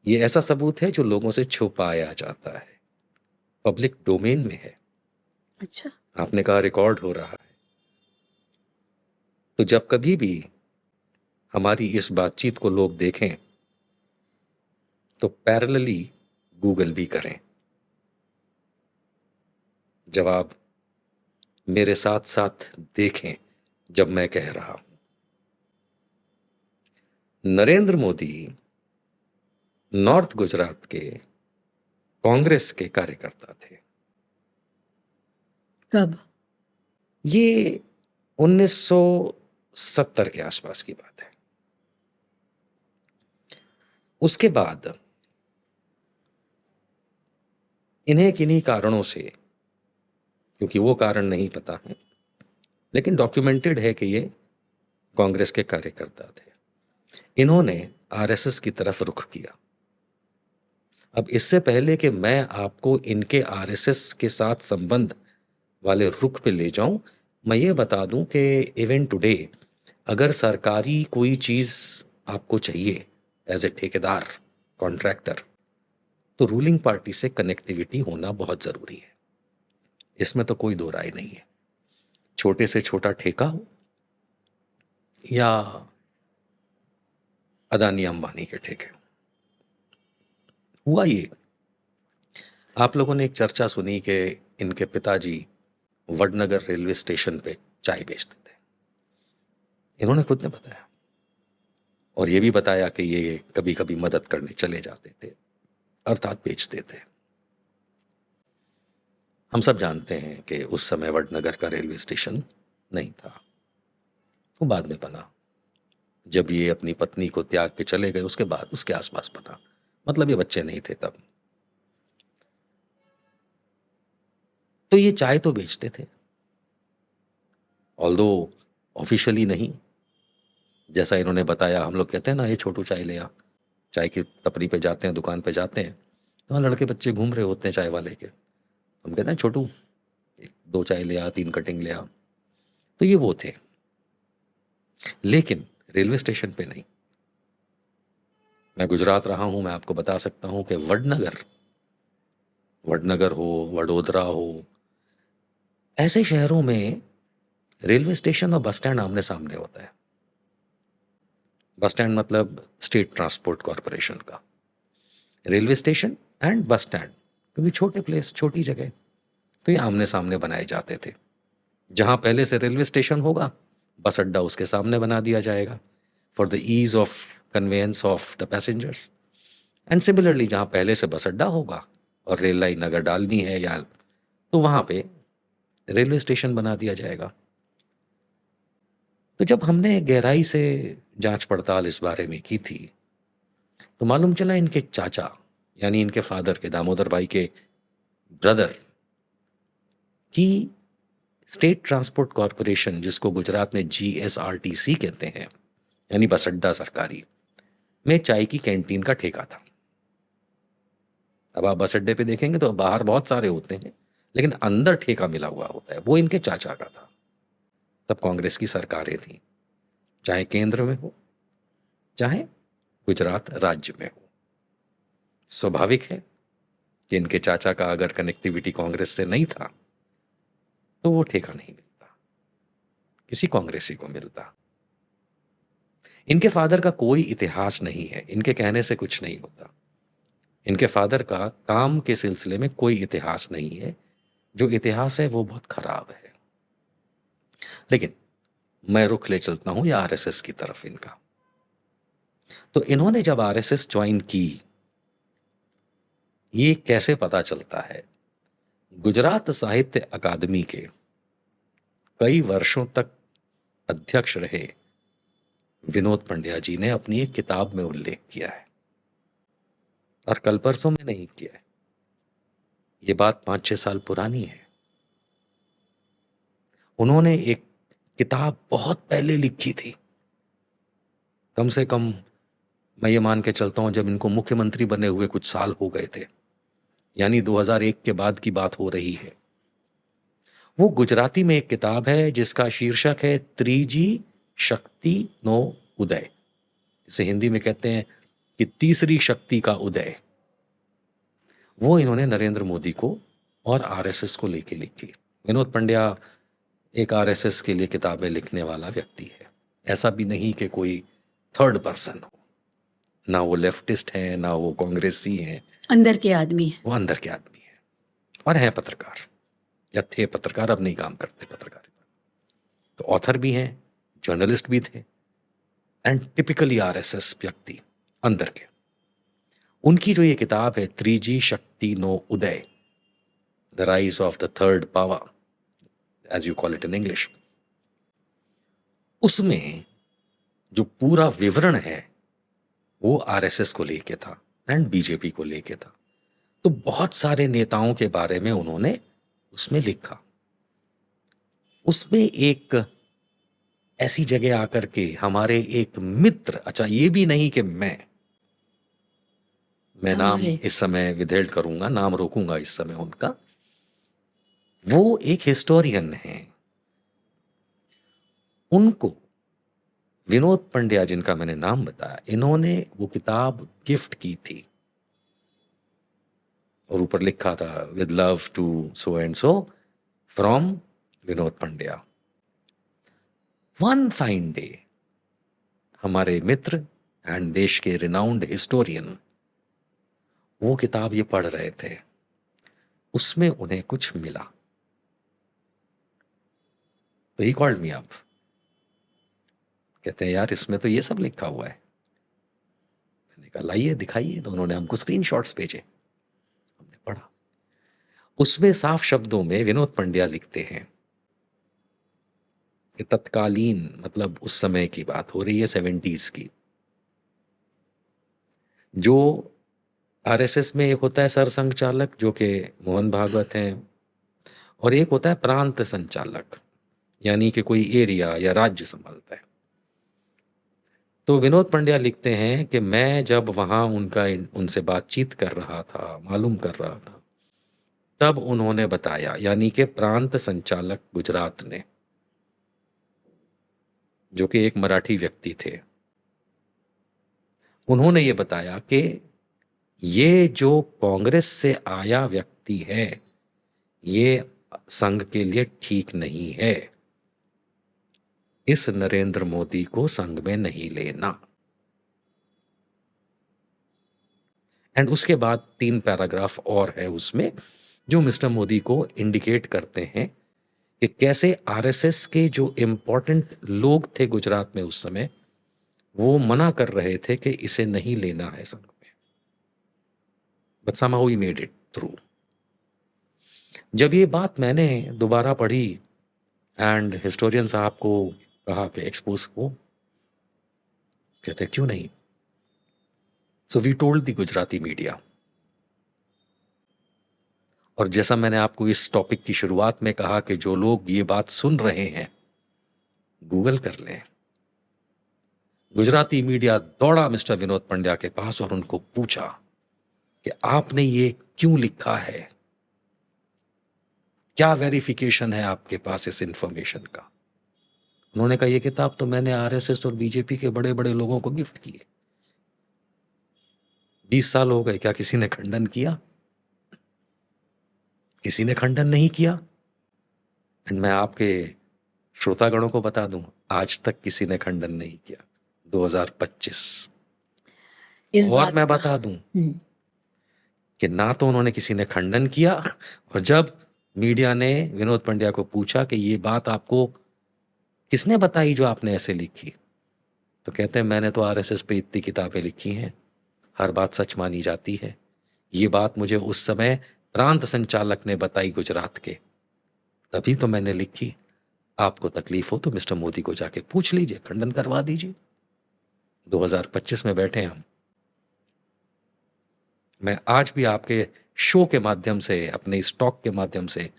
ये ऐसा सबूत है जो लोगों से छुपाया जाता है, पब्लिक डोमेन में है। अच्छा, आपने कहा रिकॉर्ड हो रहा है, तो जब कभी भी हमारी इस बातचीत को लोग देखें तो पैरेलली गूगल भी करें। जवाब मेरे साथ साथ देखें जब मैं कह रहा हूं। नरेंद्र मोदी नॉर्थ गुजरात के कांग्रेस के कार्यकर्ता थे। कब? ये 1970 के आसपास की बात है। उसके बाद इन्हें किन्हीं कारणों से, क्योंकि वो कारण नहीं पता है, लेकिन डॉक्यूमेंटेड है कि ये कांग्रेस के कार्यकर्ता थे, इन्होंने आरएसएस की तरफ रुख किया। अब इससे पहले कि मैं आपको इनके आरएसएस के साथ संबंध वाले रुख पे ले जाऊं, मैं ये बता दूं कि इवन टुडे अगर सरकारी कोई चीज़ आपको चाहिए एज ए ठेकेदार, कॉन्ट्रैक्टर, तो रूलिंग पार्टी से कनेक्टिविटी होना बहुत ज़रूरी है। इसमें तो कोई दो राय नहीं है। छोटे से छोटा ठेका हो या अदानी अंबानी के ठेके। हुआ ये, आप लोगों ने एक चर्चा सुनी कि इनके पिताजी वडनगर रेलवे स्टेशन पे चाय बेचते थे। इन्होंने खुद ने बताया, और ये भी बताया कि ये कभी कभी मदद करने चले जाते थे, अर्थात बेचते थे। हम सब जानते हैं कि उस समय वडनगर का रेलवे स्टेशन नहीं था, वो बाद में बना। जब ये अपनी पत्नी को त्याग के चले गए उसके बाद उसके आसपास बना, मतलब ये बच्चे नहीं थे तब। तो ये चाय तो बेचते थे, ऑल्दो ऑफिशियली नहीं। जैसा इन्होंने बताया, हम लोग कहते हैं ना, ये छोटू चाय ले आ, चाय की टपरी पे जाते हैं, दुकान पे जाते हैं, तो वहाँ लड़के बच्चे घूम रहे होते हैं चाय वाले के, हम कहते हैं छोटू एक दो चाय ले आ, 3 कटिंग ले आ। तो ये वो थे, लेकिन रेलवे स्टेशन पे नहीं। मैं गुजरात रहा हूं, मैं आपको बता सकता हूं कि वडनगर हो, वडोदरा हो, ऐसे शहरों में रेलवे स्टेशन और बस स्टैंड आमने सामने होता है। बस स्टैंड मतलब स्टेट ट्रांसपोर्ट कॉरपोरेशन का, railway station and bus stand, क्योंकि छोटे प्लेस, छोटी जगह, तो ये आमने सामने बनाए जाते थे। जहां पहले से रेलवे स्टेशन होगा, बस अड्डा उसके सामने बना दिया जाएगा for the ease of convenience of the passengers. And similarly जहां पहले से बस अड्डा होगा और रेल लाइन अगर डालनी है या, तो वहां पे रेलवे स्टेशन बना दिया जाएगा। तो जब हमने गहराई से जांच पड़ताल इस बारे में की थी, तो मालूम चला इनके चाचा, यानी इनके फादर के, दामोदर भाई के ब्रदर की स्टेट ट्रांसपोर्ट कॉरपोरेशन, जिसको गुजरात में GSRTC कहते हैं, यानी बस अड्डा सरकारी, में चाय की कैंटीन का ठेका था। अब आप बस अड्डे पे देखेंगे तो बाहर बहुत सारे होते हैं, लेकिन अंदर ठेका मिला हुआ होता है, वो इनके चाचा का था। तब कांग्रेस की सरकारें थी, चाहे केंद्र में हो चाहे गुजरात राज्य में हो। स्वाभाविक है कि इनके चाचा का अगर कनेक्टिविटी कांग्रेस से नहीं था तो वो ठेका नहीं मिलता, किसी कांग्रेसी को मिलता। इनके फादर का कोई इतिहास नहीं है, इनके कहने से कुछ नहीं होता। इनके फादर का काम के सिलसिले में कोई इतिहास नहीं है, जो इतिहास है वो बहुत खराब है। लेकिन मैं रुख ले चलता हूं या आरएसएस की तरफ इनका। तो इन्होंने जब आरएसएस ज्वाइन की, ये कैसे पता चलता है? गुजरात साहित्य अकादमी के कई वर्षों तक अध्यक्ष रहे विनोद पंड्या जी ने अपनी एक किताब में उल्लेख किया है, और कल परसों में नहीं किया है, ये बात 5-6 साल पुरानी है। उन्होंने एक किताब बहुत पहले लिखी थी, कम से कम मैं ये मान के चलता हूं जब इनको मुख्यमंत्री बने हुए कुछ साल हो गए थे, यानी 2001 के बाद की बात हो रही है। वो गुजराती में एक किताब है जिसका शीर्षक है त्रिजी शक्ति नो उदय, जिसे हिंदी में कहते हैं कि तीसरी शक्ति का उदय। वो इन्होंने नरेंद्र मोदी को और आरएसएस को लेके लिखी। विनोद पंड्या एक आरएसएस के लिए किताबें लिखने वाला व्यक्ति है, ऐसा भी नहीं कि कोई थर्ड पर्सन हो, ना वो लेफ्टिस्ट हैं ना वो कांग्रेसी हैं, अंदर के आदमी है। वो अंदर के आदमी है और हैं पत्रकार, या थे पत्रकार, अब नहीं काम करते पत्रकारिता। तो ऑथर भी हैं, जर्नलिस्ट भी थे, एंड टिपिकली आरएसएस व्यक्ति अंदर के। उनकी जो ये किताब है Triji Shakti no Uday, the rise of the third power as you call it in English, उसमें जो पूरा विवरण है वो आरएसएस को लेके था एंड बीजेपी को लेके था। तो बहुत सारे नेताओं के बारे में उन्होंने उसमें लिखा। उसमें एक ऐसी जगह आकर के हमारे एक मित्र, अच्छा ये भी नहीं कि मैं नाम इस समय विधेड़ करूंगा, नाम रोकूंगा इस समय उनका, वो एक हिस्टोरियन हैं। उनको विनोद पंड्या जिनका मैंने नाम बताया, इन्होंने वो किताब गिफ्ट की थी और ऊपर लिखा था with love to so and so from Vinod Pandya. One fine day हमारे मित्र एंड देश के रिनाउंड हिस्टोरियन वो किताब ये पढ़ रहे थे, उसमें उन्हें कुछ मिला, तो ही कॉल्ड मी अप, कहते हैं यार इसमें तो ये सब लिखा हुआ है। मैंने कहा लाइए दिखाइए, तो उन्होंने हमको स्क्रीनशॉट्स भेजे, हमने पढ़ा। उसमें साफ शब्दों में विनोद पंड्या लिखते हैं कि तत्कालीन, मतलब उस समय की बात हो रही है 70s की, जो आरएसएस में एक होता है सरसंघ चालक जो कि मोहन भागवत हैं, और एक होता है प्रांत संचालक, यानी कि कोई एरिया या राज्य संभालता है। तो विनोद पंड्या लिखते हैं कि मैं जब वहाँ उनसे बातचीत कर रहा था, मालूम कर रहा था, तब उन्होंने बताया, यानी कि प्रांत संचालक गुजरात ने, जो कि एक मराठी व्यक्ति थे, उन्होंने ये बताया कि ये जो कांग्रेस से आया व्यक्ति है ये संघ के लिए ठीक नहीं है, इस नरेंद्र मोदी को संघ में नहीं लेना। एंड उसके बाद 3 पैराग्राफ और है उसमें जो मिस्टर मोदी को इंडिकेट करते हैं कि कैसे आरएसएस के जो इंपॉर्टेंट लोग थे गुजरात में उस समय, वो मना कर रहे थे कि इसे नहीं लेना है संघ में, but somehow he made it through। जब ये बात मैंने दोबारा पढ़ी एंड हिस्टोरियन साहब को कहा कि एक्सपोज को, कहते क्यों नहीं। So we told the Gujarati media, और जैसा मैंने आपको इस टॉपिक की शुरुआत में कहा कि जो लोग ये बात सुन रहे हैं गूगल कर लें। गुजराती मीडिया दौड़ा मिस्टर विनोद पंड्या के पास और उनको पूछा कि आपने ये क्यों लिखा है, क्या वेरिफिकेशन है आपके पास इस इंफॉर्मेशन का। उन्होंने कहा ये किताब तो मैंने आरएसएस और बीजेपी के बड़े बड़े लोगों को गिफ्ट की है। 20 साल हो गए, क्या किसी ने खंडन किया? किसी ने खंडन नहीं किया। एंड मैं आपके श्रोतागणों को बता दूं, आज तक किसी ने खंडन नहीं किया। 2025 इस और बात मैं का। बता दूं कि ना तो उन्होंने किसी ने खंडन किया, और जब मीडिया ने विनोद पंड्या को पूछा कि ये बात आपको किसने बताई जो आपने ऐसे लिखी, तो कहते हैं मैंने तो आरएसएस पे इतनी किताबें लिखी हैं, हर बात सच मानी जाती है। ये बात मुझे उस समय प्रांत संचालक ने बताई गुजरात के, तभी तो मैंने लिखी। आपको तकलीफ हो तो मिस्टर मोदी को जाके पूछ लीजिए, खंडन करवा दीजिए। 2025 में बैठे हम। मैं आज भी आपके शो के माध्यम से, अपने इस टॉक के माध्यम से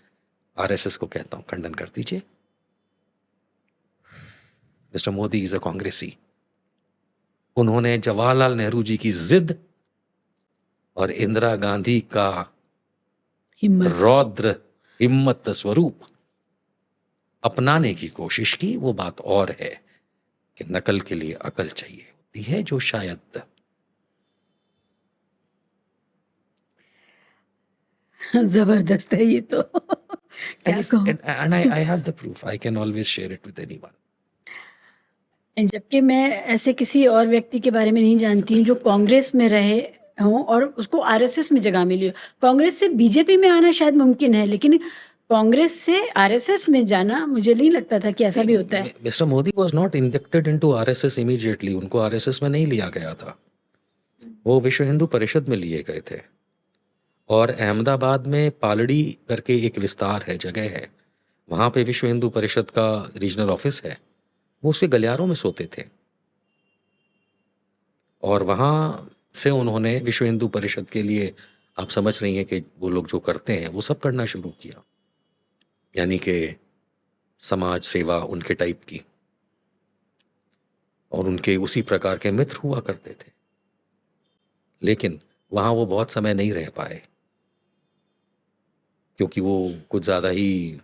आरएसएस को कहता हूं, खंडन कर दीजिए। मिस्टर मोदी इज अ कांग्रेसी। उन्होंने जवाहरलाल नेहरू जी की जिद और इंदिरा गांधी का हिम्मत। रौद्र हिम्मत स्वरूप अपनाने की कोशिश की। वो बात और है कि नकल के लिए अकल चाहिए होती है, जो शायद जबरदस्त है ये तो। क्या कहूँ। and I have the proof. I can always share it with anyone. जबकि मैं ऐसे किसी और व्यक्ति के बारे में नहीं जानती हूँ जो कांग्रेस में रहे हों और उसको आरएसएस में जगह मिली हो। कांग्रेस से बीजेपी में आना शायद मुमकिन है, लेकिन कांग्रेस से आरएसएस में जाना मुझे नहीं लगता था कि ऐसा भी होता है। Mister Modi was not inducted into RSS immediately. उनको आरएसएस में नहीं लिया गया था, वो विश्व हिंदू परिषद में लिए गए थे। और अहमदाबाद में पालड़ी करके एक विस्तार है, जगह है, वहाँ पे विश्व हिंदू परिषद का रीजनल ऑफिस है। वो उसके गलियारों में सोते थे, और वहाँ से उन्होंने विश्व हिंदू परिषद के लिए, आप समझ रही हैं कि वो लोग जो करते हैं वो सब करना शुरू किया, यानी कि समाज सेवा उनके टाइप की। और उनके उसी प्रकार के मित्र हुआ करते थे, लेकिन वहाँ वो बहुत समय नहीं रह पाए, क्योंकि वो कुछ ज़्यादा ही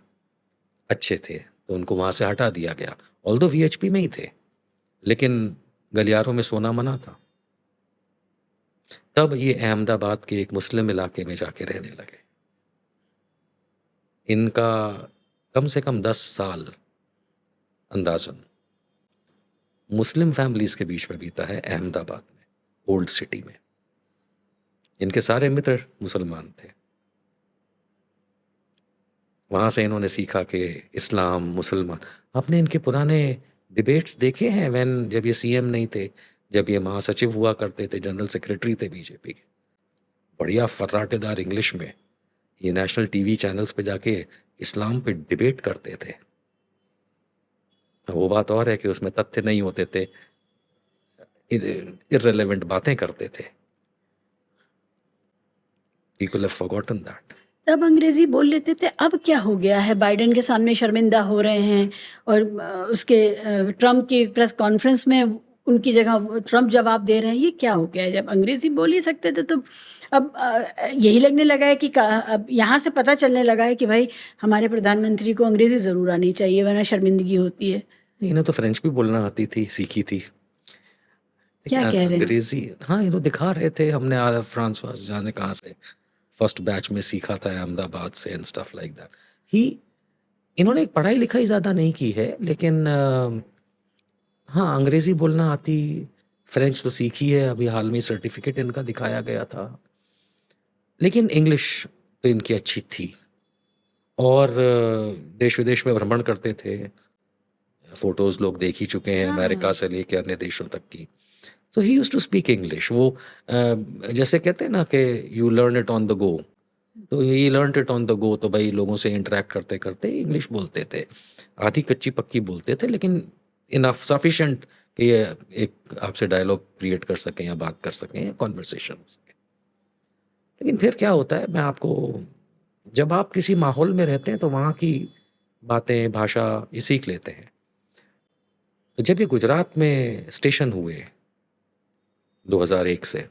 अच्छे थे, तो उनको वहाँ से हटा दिया गया। ऑल्दो वीएचपी में ही थे, लेकिन गलियारों में सोना मना था। तब ये अहमदाबाद के एक मुस्लिम इलाके में जाके रहने लगे। इनका कम से कम 10 साल अंदाजन मुस्लिम फैमिलीज के बीच में बीता है, अहमदाबाद में, ओल्ड सिटी में। इनके सारे मित्र मुसलमान थे। वहाँ से इन्होंने सीखा कि इस्लाम, मुसलमान। आपने इनके पुराने डिबेट्स देखे हैं, जब ये सीएम नहीं थे, जब ये महासचिव हुआ करते थे, जनरल सेक्रेटरी थे बीजेपी के, बढ़िया फर्राटेदार इंग्लिश में ये नेशनल टीवी चैनल्स पे जाके इस्लाम पे डिबेट करते थे। वो बात और है कि उसमें तथ्य नहीं होते थे, इर्रेलेवेंट बातें करते थे। People have forgotten that. तब अंग्रेजी बोल लेते थे, अब क्या हो गया है? बाइडेन के सामने शर्मिंदा हो रहे हैं, और ट्रम्प की प्रेस कॉन्फ्रेंस में उनकी जगह ट्रम्प जवाब दे रहे हैं। ये क्या हो गया है? जब अंग्रेजी बोल ही सकते थे, तो अब यही लगने लगा है कि अब यहाँ से पता चलने लगा है कि भाई हमारे प्रधानमंत्री को अंग्रेजी ज़रूर आनी चाहिए, वरना शर्मिंदगी होती है। इन्हें तो फ्रेंच भी बोलना आती थी, सीखी थी। क्या कह रहे हैं? अंग्रेजी, हाँ, ये तो दिखा रहे थे। हमने फ्रांसवास जाने कहाँ से फर्स्ट बैच में सीखा था, अहमदाबाद से, एंड स्टफ लाइक दैट। ही इन्होंने पढ़ाई लिखाई ज़्यादा नहीं की है, लेकिन हाँ, अंग्रेज़ी बोलना आती, फ्रेंच तो सीखी है। अभी हाल में सर्टिफिकेट इनका दिखाया गया था, लेकिन इंग्लिश तो इनकी अच्छी थी। और देश विदेश में भ्रमण करते थे। फोटोज़ लोग देख ही चुके हैं, अमेरिका से लेके अन्य देशों तक की। तो he used to speak English. वो जैसे कहते हैं ना कि you learn it on the go, तो he learn it on the go. तो भाई लोगों से इंटरेक्ट करते करते इंग्लिश बोलते थे, आधी कच्ची पक्की बोलते थे, लेकिन इनफ सफिशेंट कि ये एक आपसे डायलॉग क्रिएट कर सकें, या बात कर सकें, या कॉन्वर्सेशन हो सके। लेकिन फिर क्या होता है, मैं आपको, जब आप किसी माहौल में रहते हैं तो वहाँ की बातें, भाषा ये सीख लेते हैं। तो जब ये गुजरात में स्टेशन हुए 2001 से,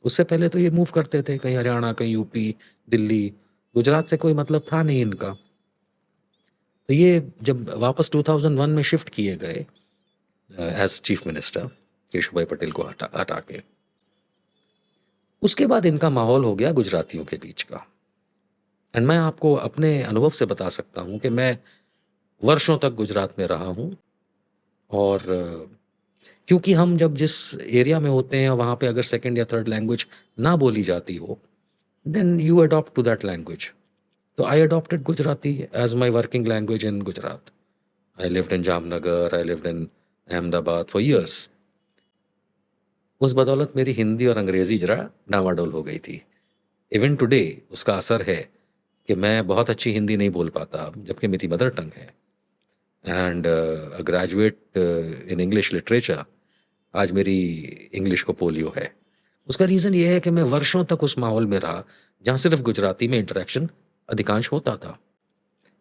उससे पहले तो ये मूव करते थे कहीं हरियाणा, कहीं यूपी, दिल्ली, गुजरात से कोई मतलब था नहीं इनका। तो ये जब वापस 2001 में शिफ्ट किए गए एज चीफ मिनिस्टर, केशु भाई पटेल को हटा हटा के, उसके बाद इनका माहौल हो गया गुजरातियों के बीच का। एंड मैं आपको अपने अनुभव से बता सकता हूँ कि मैं वर्षों तक गुजरात में रहा हूँ, और क्योंकि हम जब जिस एरिया में होते हैं वहाँ पे अगर सेकंड या थर्ड लैंग्वेज ना बोली जाती हो, then you adopt to that language. तो I adopted Gujarati as my working language in Gujarat. I lived in Jamnagar, I lived in Ahmedabad for years. उस बदौलत मेरी हिंदी और अंग्रेज़ी जरा डामाडोल हो गई थी। इवन टुडे उसका असर है कि मैं बहुत अच्छी हिंदी नहीं बोल पाता, जबकि मेरी मदर टंग है, and a graduate in English literature. आज मेरी इंग्लिश को पोलियो है। उसका रीज़न ये है कि मैं वर्षों तक उस माहौल में रहा जहाँ सिर्फ गुजराती में इंटरेक्शन अधिकांश होता था।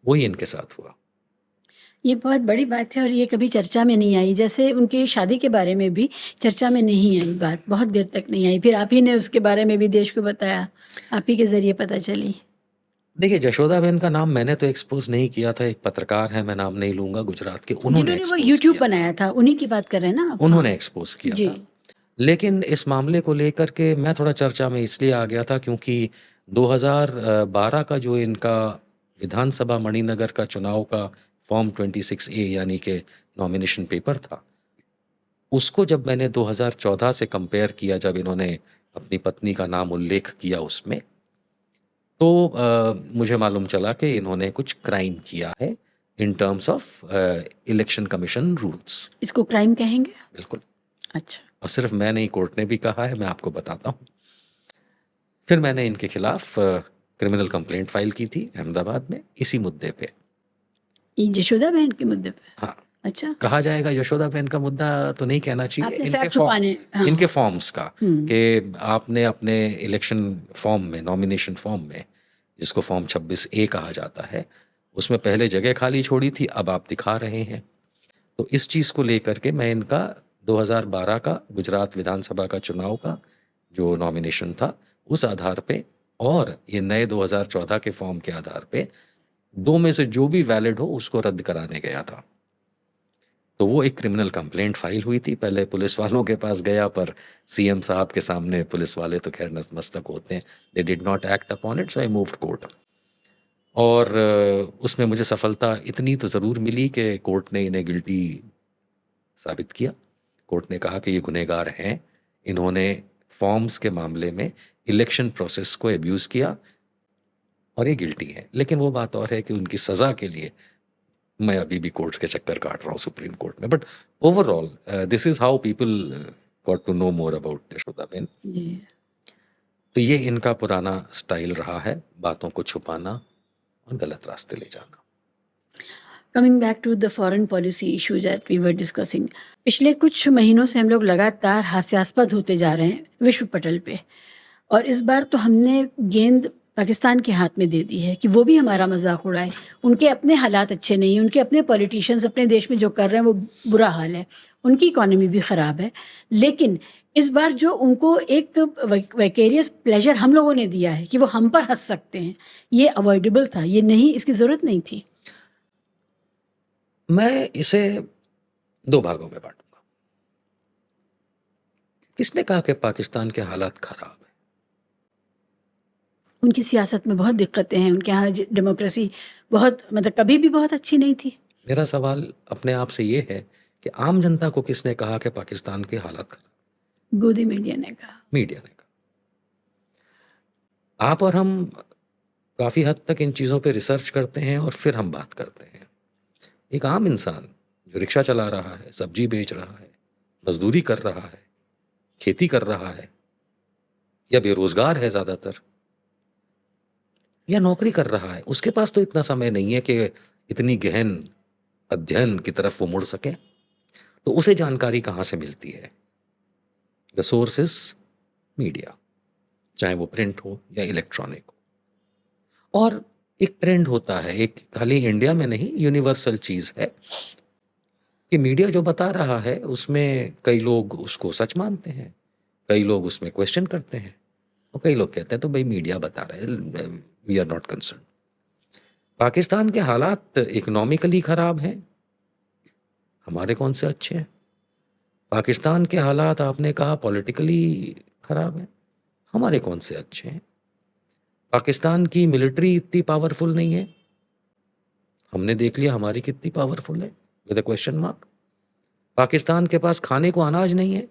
वही इनके साथ हुआ। ये बहुत बड़ी बात है और ये कभी चर्चा में नहीं आई। जैसे उनकी शादी के बारे में भी चर्चा में नहीं आई बात, बहुत देर तक नहीं आई। फिर आप ही ने उसके बारे में भी देश को बताया, आप ही के ज़रिए पता चली। देखिए, जशोदाबेन का नाम मैंने तो एक्सपोज़ नहीं किया था, एक पत्रकार हैं, मैं नाम नहीं लूँगा, गुजरात के, उन्होंने जिन्होंने वो एक्सपोज़ यूट्यूब किया था। बनाया था, उन्हीं की बात कर रहे हैं ना आप? उन्होंने हाँ, एक्सपोज़ किया जी। था। लेकिन इस मामले को लेकर के मैं थोड़ा चर्चा में इसलिए आ गया था क्योंकि 2012 का जो इनका विधानसभा मणिनगर का चुनाव का फॉर्म 26A यानी कि नॉमिनेशन पेपर था, उसको जब मैंने 2014 से कंपेयर किया, जब इन्होंने अपनी पत्नी का नाम उल्लेख किया उसमें, तो मुझे मालूम चला कि इन्होंने कुछ क्राइम किया है in terms of election commission rules. इसको क्राइम कहेंगे? बिल्कुल। अच्छा। और सिर्फ मैं नहीं, कोर्ट ने भी कहा है, मैं आपको बताता हूँ। फिर मैंने इनके खिलाफ क्रिमिनल कंप्लेंट फाइल की थी अहमदाबाद में इसी मुद्दे पे। ये जशोदा बहन के मुद्दे पे? हाँ, अच्छा। कहा जाएगा यशोदाबेन का मुद्दा तो नहीं कहना चाहिए, आपने इनके फैक्ट छुपाने, हाँ। इनके फॉर्म्स का, हम्म। कि आपने अपने इलेक्शन फॉर्म में, नॉमिनेशन फॉर्म में, जिसको फॉर्म 26A कहा जाता है, उसमें पहले जगह खाली छोड़ी थी, अब आप दिखा रहे हैं। तो इस चीज़ को लेकर के मैं इनका 2012 का गुजरात विधानसभा का चुनाव का जो नॉमिनेशन था, उस आधार पे, और ये नए 2014 के फॉर्म के आधार पे, दो में से जो भी वैलिड हो उसको रद्द कराने गया था। तो वो एक क्रिमिनल कंप्लेंट फाइल हुई थी। पहले पुलिस वालों के पास गया, पर सीएम साहब के सामने पुलिस वाले तो खैर नतमस्तक होते हैं। They did not act upon it, so I moved court. और उसमें मुझे सफलता इतनी तो ज़रूर मिली कि कोर्ट ने इन्हें गिल्टी साबित किया। कोर्ट ने कहा कि ये गुनहगार हैं, इन्होंने फॉर्म्स के मामले में इलेक्शन प्रोसेस को एब्यूज़ किया और ये गिल्टी हैं। लेकिन वो बात और है कि उनकी सज़ा के लिए मैं अभी भी कोर्ट्स के चक्कर काट रहा हूँ सुप्रीम कोर्ट में। But overall this is how people got to know more about Yashodaben. Ji. तो ये इनका पुराना स्टाइल रहा है, बातों को छुपाना और गलत रास्ते ले जाना। Coming back to the foreign policy issue that we were discussing, पिछले कुछ महीनों से हम लोग लगातार हास्यास्पद होते जा रहे हैं विश्व पटल पे, और इस बार तो हमने गेंद पाकिस्तान के हाथ में दे दी है कि वो भी हमारा मजाक उड़ाए। उनके अपने हालात अच्छे नहीं, उनके अपने पॉलिटिशियंस अपने देश में जो कर रहे हैं वो बुरा हाल है, उनकी इकॉनमी भी ख़राब है। लेकिन इस बार जो उनको एक वैकेरियस प्लेजर हम लोगों ने दिया है कि वो हम पर हंस सकते हैं, ये अवॉइडेबल था, ये नहीं, इसकी ज़रूरत नहीं थी। मैं इसे दो भागों में बांटूंगा। किसने कहा कि पाकिस्तान के हालात खराब है? उनकी सियासत में बहुत दिक्कतें हैं, उनके यहाँ डेमोक्रेसी बहुत, मतलब कभी भी बहुत अच्छी नहीं थी। मेरा सवाल अपने आप से ये है कि आम जनता को किसने कहा कि पाकिस्तान के हालात खराब? गोदी मीडिया ने कहा। मीडिया ने कहा। आप और हम काफ़ी हद तक इन चीज़ों पे रिसर्च करते हैं और फिर हम बात करते हैं। एक आम इंसान जो रिक्शा चला रहा है, सब्जी बेच रहा है, मजदूरी कर रहा है, खेती कर रहा है, या बेरोजगार है ज़्यादातर, या नौकरी कर रहा है, उसके पास तो इतना समय नहीं है कि इतनी गहन अध्ययन की तरफ वो मुड़ सके। तो उसे जानकारी कहाँ से मिलती है? द सोर्स इज मीडिया, चाहे वो प्रिंट हो या इलेक्ट्रॉनिक हो। और एक ट्रेंड होता है, एक खाली इंडिया में नहीं, यूनिवर्सल चीज़ है कि मीडिया जो बता रहा है उसमें कई लोग उसको सच मानते हैं कई लोग उसमें क्वेश्चन करते हैं और कई लोग कहते हैं तो भाई मीडिया बता रहे हैं, we are not concern. Pakistan के हालात इकोनॉमिकली खराब हैं, हमारे कौन से अच्छे हैं? पाकिस्तान के हालात आपने कहा पॉलिटिकली खराब है, हमारे कौन से अच्छे हैं? पाकिस्तान की मिलिट्री इतनी पावरफुल नहीं है, हमने देख लिया हमारी कितनी पावरफुल है, with a question mark. Pakistan के पास खाने को अनाज नहीं है,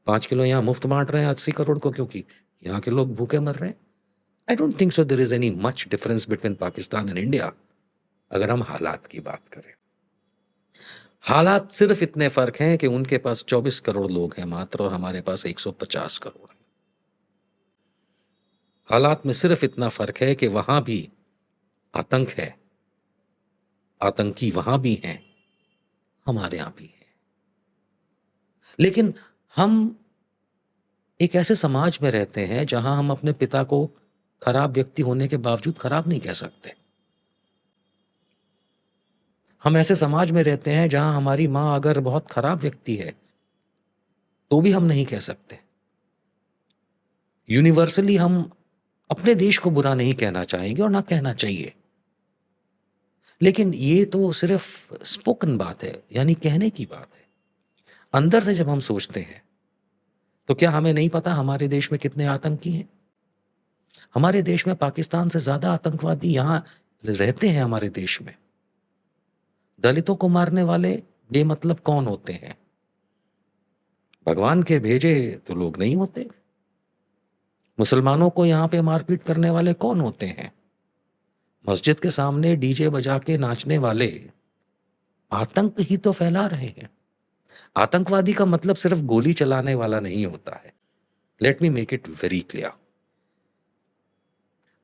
5 किलो यहाँ मुफ्त बांट रहे हैं 80 करोड़ को, क्योंकि यहाँ के लोग भूखे मर रहे हैं। I don't think so there is any much difference between Pakistan and India, अगर हम हालात की बात करें। हालात सिर्फ इतने फर्क हैं कि उनके पास 24 करोड़ लोग हैं मात्र और हमारे पास 150 करोड़ हैं। हालात में सिर्फ इतना फर्क है कि वहां भी आतंक है, आतंकी वहां भी हैं, हमारे यहां भी है। लेकिन हम एक ऐसे समाज में रहते हैं जहां हम अपने पिता को खराब व्यक्ति होने के बावजूद खराब नहीं कह सकते। हम ऐसे समाज में रहते हैं जहां हमारी मां अगर बहुत खराब व्यक्ति है तो भी हम नहीं कह सकते। यूनिवर्सली हम अपने देश को बुरा नहीं कहना चाहेंगे और ना कहना चाहिए, लेकिन ये तो सिर्फ स्पोकन बात है, यानी कहने की बात है। अंदर से जब हम सोचते हैं तो क्या हमें नहीं पता हमारे देश में कितने आतंकी हैं? हमारे देश में पाकिस्तान से ज्यादा आतंकवादी यहां रहते हैं। हमारे देश में दलितों को मारने वाले बेमतलब कौन होते हैं? भगवान के भेजे तो लोग नहीं होते। मुसलमानों को यहां पे मारपीट करने वाले कौन होते हैं? मस्जिद के सामने डीजे बजा के नाचने वाले आतंक ही तो फैला रहे हैं। आतंकवादी का मतलब सिर्फ गोली चलाने वाला नहीं होता है। Let me make it very clear,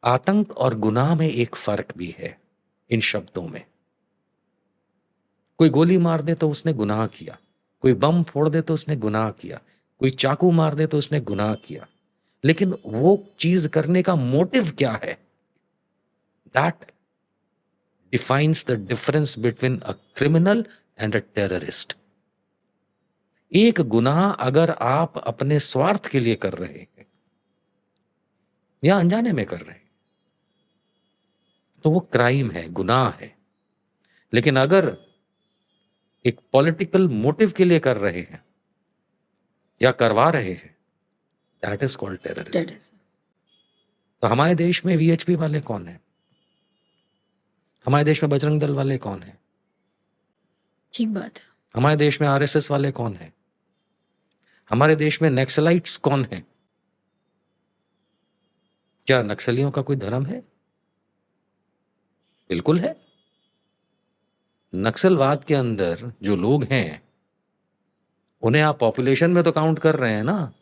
आतंक और गुनाह में एक फर्क भी है इन शब्दों में। कोई गोली मार दे तो उसने गुनाह किया, कोई बम फोड़ दे तो उसने गुनाह किया, कोई चाकू मार दे तो उसने गुनाह किया, लेकिन वो चीज करने का मोटिव क्या है, that defines the difference between a criminal and a terrorist. एक गुनाह अगर आप अपने स्वार्थ के लिए कर रहे हैं या अनजाने में कर रहे हैं तो वो क्राइम है, गुनाह है। लेकिन अगर एक पॉलिटिकल मोटिव के लिए कर रहे हैं या करवा रहे हैं, दैट इज कॉल्ड टेररिज्म। तो हमारे देश में वीएचपी वाले कौन है? हमारे देश में बजरंग दल वाले कौन है? ठीक बात। हमारे देश में आरएसएस वाले कौन है? हमारे देश में नक्सलाइट्स कौन है? क्या नक्सलियों का कोई धर्म है? बिल्कुल है। नक्सलवाद के अंदर जो लोग हैं उन्हें आप पॉपुलेशन में तो काउंट कर रहे हैं ना,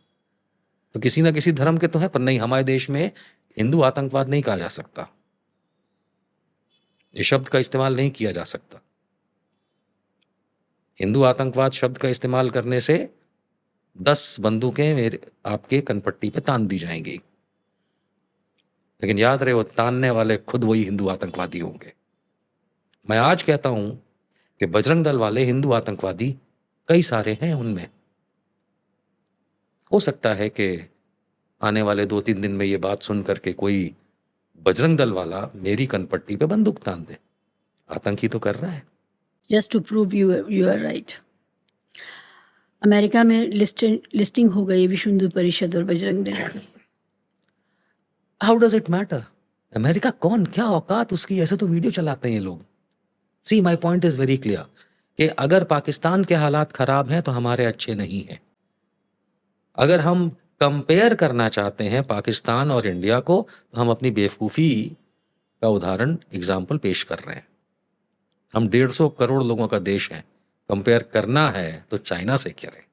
तो किसी ना किसी धर्म के तो है। पर नहीं, हमारे देश में हिंदू आतंकवाद नहीं कहा जा सकता, ये शब्द का इस्तेमाल नहीं किया जा सकता। हिंदू आतंकवाद शब्द का इस्तेमाल करने से 10 बंदूकें मेरे आपके कनपट्टी पे तान दी जाएंगी, लेकिन याद रहे वो तानने वाले खुद वही हिंदू आतंकवादी होंगे। मैं आज कहता हूं कि बजरंग दल वाले हिंदू आतंकवादी कई सारे हैं, उनमें हो सकता है कि आने वाले 2-3 दिन में ये बात सुन करके कोई बजरंग दल वाला मेरी कनपट्टी पे बंदूक तान दे। आतंकी तो कर रहा है। Just to prove you are right, America में लिस्टिंग हो गई विश्व हिंदू परिषद और बजरंग दल की। How does it matter? America कौन, क्या औकात उसकी? ऐसे तो वीडियो चलाते हैं ये लोग। See my point is very clear कि अगर पाकिस्तान के हालात खराब हैं तो हमारे अच्छे नहीं हैं। अगर हम कंपेयर करना चाहते हैं पाकिस्तान और इंडिया को तो हम अपनी बेवकूफ़ी का उदाहरण एग्जाम्पल पेश कर रहे हैं। हम 150 करोड़ लोगों का देश है, कंपेयर करना है तो चाइना से करें।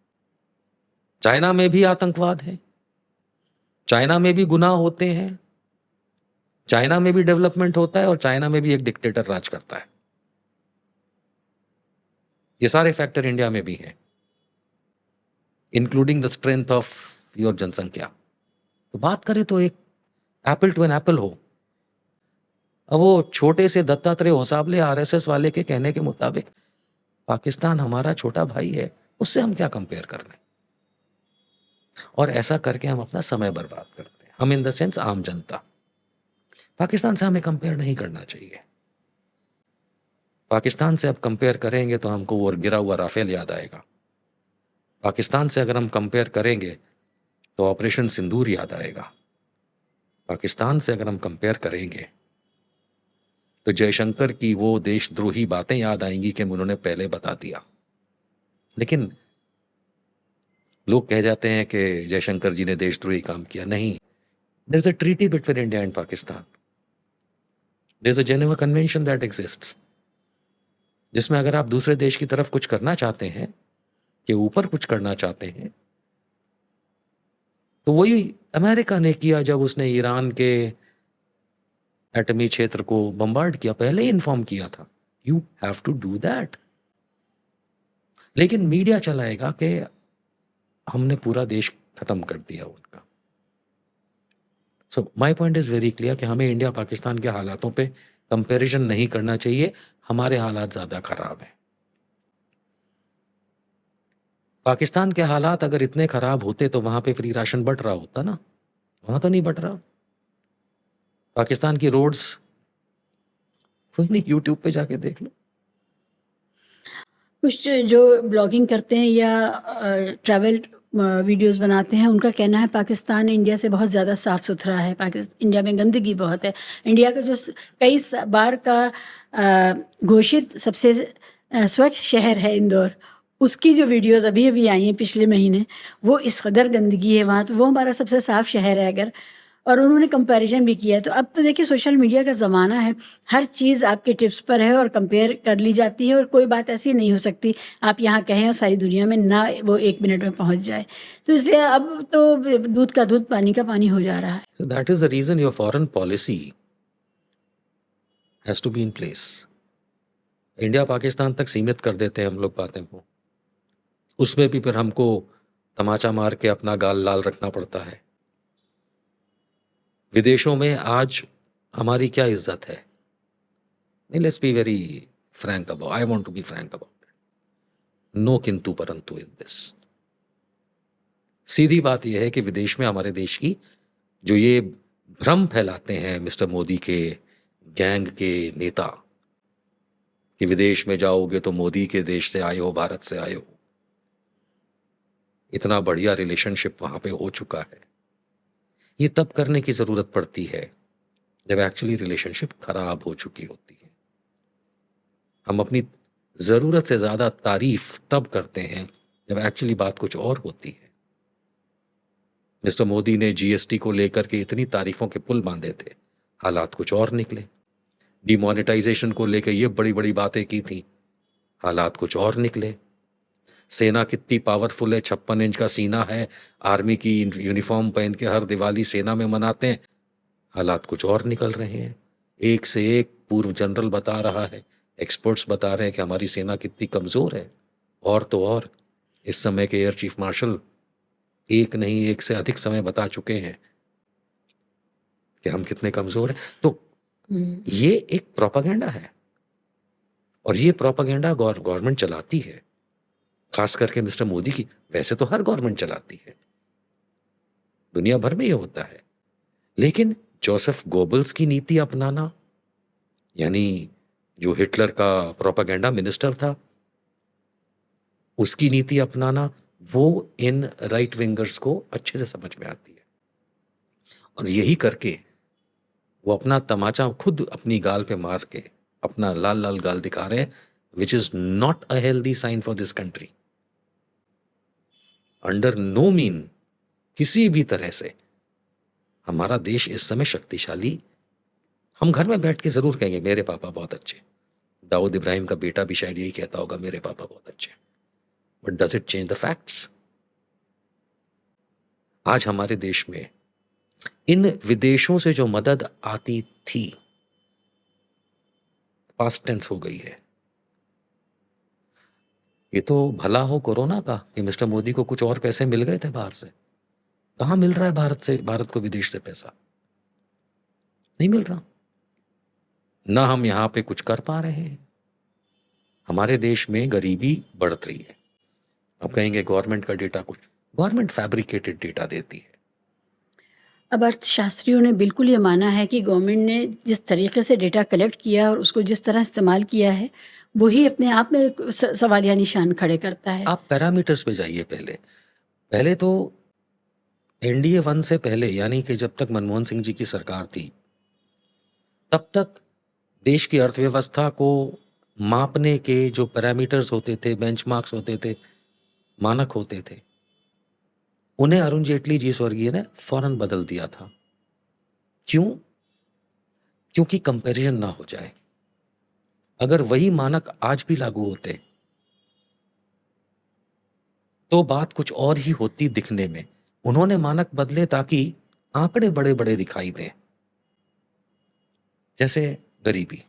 चाइना में भी आतंकवाद है, चाइना में भी गुनाह होते हैं, चाइना में भी डेवलपमेंट होता है और चाइना में भी एक डिक्टेटर राज करता है। ये सारे फैक्टर इंडिया में भी हैं, including the strength of your जनसंख्या। तो बात करें तो एक एप्पल टू एन एप्पल हो। अब वो छोटे से दत्तात्रेय होसाबले आरएसएस वाले के कहने के मुताबिक पाकिस्तान हमारा छोटा भाई है, उससे हम क्या कंपेयर कर रहे हैं? और ऐसा करके हम अपना समय बर्बाद करते हैं, हम इन द सेंस आम जनता। पाकिस्तान से हमें कंपेयर नहीं करना चाहिए। पाकिस्तान से अब कंपेयर करेंगे तो हमको वो गिरा हुआ राफेल याद आएगा। पाकिस्तान से अगर हम कंपेयर करेंगे तो ऑपरेशन सिंदूर याद आएगा। पाकिस्तान से अगर हम कंपेयर करेंगे तो जयशंकर की वो देशद्रोही बातें याद आएंगी कि उन्होंने पहले बता दिया। लेकिन लोग कह जाते हैं कि जयशंकर जी ने देशद्रोही काम किया। नहीं, there is a treaty between India and Pakistan, there is a Geneva convention that exists, जिसमें अगर आप दूसरे देश की तरफ कुछ करना चाहते हैं, के ऊपर कुछ करना चाहते हैं, तो वही अमेरिका ने किया जब उसने ईरान के एटमी क्षेत्र को बम्बार्ड किया, पहले ही इन्फॉर्म किया था। You have to do that. लेकिन मीडिया चलाएगा कि हमने पूरा देश खत्म कर दिया उनका। So my point is very clear कि हमें इंडिया पाकिस्तान के हालातों पे कंपैरिजन नहीं करना चाहिए। हमारे हालात ज्यादा खराब हैं। पाकिस्तान के हालात अगर इतने खराब होते तो वहां पे फ्री राशन बंट रहा होता ना, वहां तो नहीं बंट रहा। पाकिस्तान की रोड्स कोई नहीं, यूट्यूब पे जाके देख लो। कुछ जो ब्लॉगिंग करते हैं या ट्रैवल वीडियोस बनाते हैं, उनका कहना है पाकिस्तान इंडिया से बहुत ज़्यादा साफ़ सुथरा है। पाकिस्तान इंडिया में गंदगी बहुत है। इंडिया का जो कई बार का घोषित सबसे स्वच्छ शहर है इंदौर, उसकी जो वीडियोस अभी अभी आई हैं पिछले महीने, वो इस कदर गंदगी है वहाँ, तो वो हमारा सबसे साफ़ शहर है अगर। और उन्होंने कंपैरिजन भी किया है। तो अब तो देखिए सोशल मीडिया का ज़माना है, हर चीज़ आपके टिप्स पर है और कंपेयर कर ली जाती है, और कोई बात ऐसी नहीं हो सकती आप यहाँ कहें और सारी दुनिया में ना वो 1 मिनट में पहुँच जाए। तो इसलिए अब तो दूध का दूध, पानी का पानी हो जा रहा है। So that is the reason your foreign policy has to be in place. India Pakistan तक सीमित कर देते हैं हम लोग बातें को, उसमें भी फिर हमको तमाचा मार के अपना गाल लाल रखना पड़ता है। विदेशों में आज हमारी क्या इज्जत है? नहीं, let's be very frank about, I want to be frank about it. No किंतु परंतु इन दिस। सीधी बात यह है कि विदेश में हमारे देश की जो ये भ्रम फैलाते हैं मिस्टर मोदी के गैंग के नेता कि विदेश में जाओगे तो मोदी के देश से आए हो, भारत से आए हो, इतना बढ़िया रिलेशनशिप वहां पे हो चुका है। ये तब करने की जरूरत पड़ती है जब एक्चुअली रिलेशनशिप खराब हो चुकी होती है। हम अपनी जरूरत से ज्यादा तारीफ तब करते हैं जब एक्चुअली बात कुछ और होती है। मिस्टर मोदी ने जीएसटी को लेकर के इतनी तारीफों के पुल बांधे थे, हालात कुछ और निकले। डिमोनेटाइजेशन को लेकर ये बड़ी बड़ी बातें की थी, हालात कुछ और निकले। सेना कितनी पावरफुल है, 56 इंच का सीना है, आर्मी की यूनिफॉर्म पहन के हर दिवाली सेना में मनाते हैं, हालात कुछ और निकल रहे हैं। एक से एक पूर्व जनरल बता रहा है, एक्सपर्ट्स बता रहे हैं कि हमारी सेना कितनी कमजोर है। और तो और इस समय के एयर चीफ मार्शल एक नहीं, एक से अधिक समय बता चुके हैं कि हम कितने कमजोर हैं। तो ये एक प्रोपागेंडा है, और ये प्रोपागेंडा गवर्नमेंट चलाती है, खास करके मिस्टर मोदी की। वैसे तो हर गवर्नमेंट चलाती है, दुनिया भर में ये होता है। लेकिन जोसेफ गोबल्स की नीति अपनाना, यानी जो हिटलर का प्रोपागेंडा मिनिस्टर था, उसकी नीति अपनाना, वो इन राइट विंगर्स को अच्छे से समझ में आती है। और यही करके वो अपना तमाचा खुद अपनी गाल पे मार के अपना लाल लाल गाल दिखा रहे हैं, which is not a healthy sign for this country. Under no mean, किसी भी तरह से हमारा देश इस समय शक्तिशाली। हम घर में बैठ के जरूर कहेंगे मेरे पापा बहुत अच्छे, दाऊद इब्राहिम का बेटा भी शायद यही कहता होगा मेरे पापा बहुत अच्छे, but does it change the facts? आज हमारे देश में इन विदेशों से जो मदद आती थी, पास्ट टेंस हो गई है। ये तो भला हो कोरोना का कि मिस्टर मोदी को कुछ और पैसे मिल गए थे बाहर से। कहां मिल रहा है भारत को विदेश से पैसा? नहीं मिल रहा। ना हम यहां पे कुछ कर पा रहे हैं। हमारे देश में गरीबी बढ़त रही है। अब कहेंगे गवर्नमेंट का डेटा कुछ, गवर्नमेंट फैब्रिकेटेड डेटा देती है। अब अर्थशास्त्रियों ने बिल्कुल ये माना है कि गवर्नमेंट ने जिस तरीके से डेटा कलेक्ट किया और उसको जिस तरह इस्तेमाल किया है, वही अपने आप में एक सवालिया निशान खड़े करता है। आप पैरामीटर्स पे जाइए। पहले तो एनडीए 1 से पहले, यानी कि जब तक मनमोहन सिंह जी की सरकार थी, तब तक देश की अर्थव्यवस्था को मापने के जो पैरामीटर्स होते थे, बेंचमार्क्स होते थे, मानक होते थे, उन्हें अरुण जेटली जी स्वर्गीय ने फौरन बदल दिया था। क्यों? क्योंकि कंपैरिजन ना हो जाए। अगर वही मानक आज भी लागू होते तो बात कुछ और ही होती दिखने में। उन्होंने मानक बदले ताकि आंकड़े बड़े बड़े दिखाई दें। जैसे गरीबी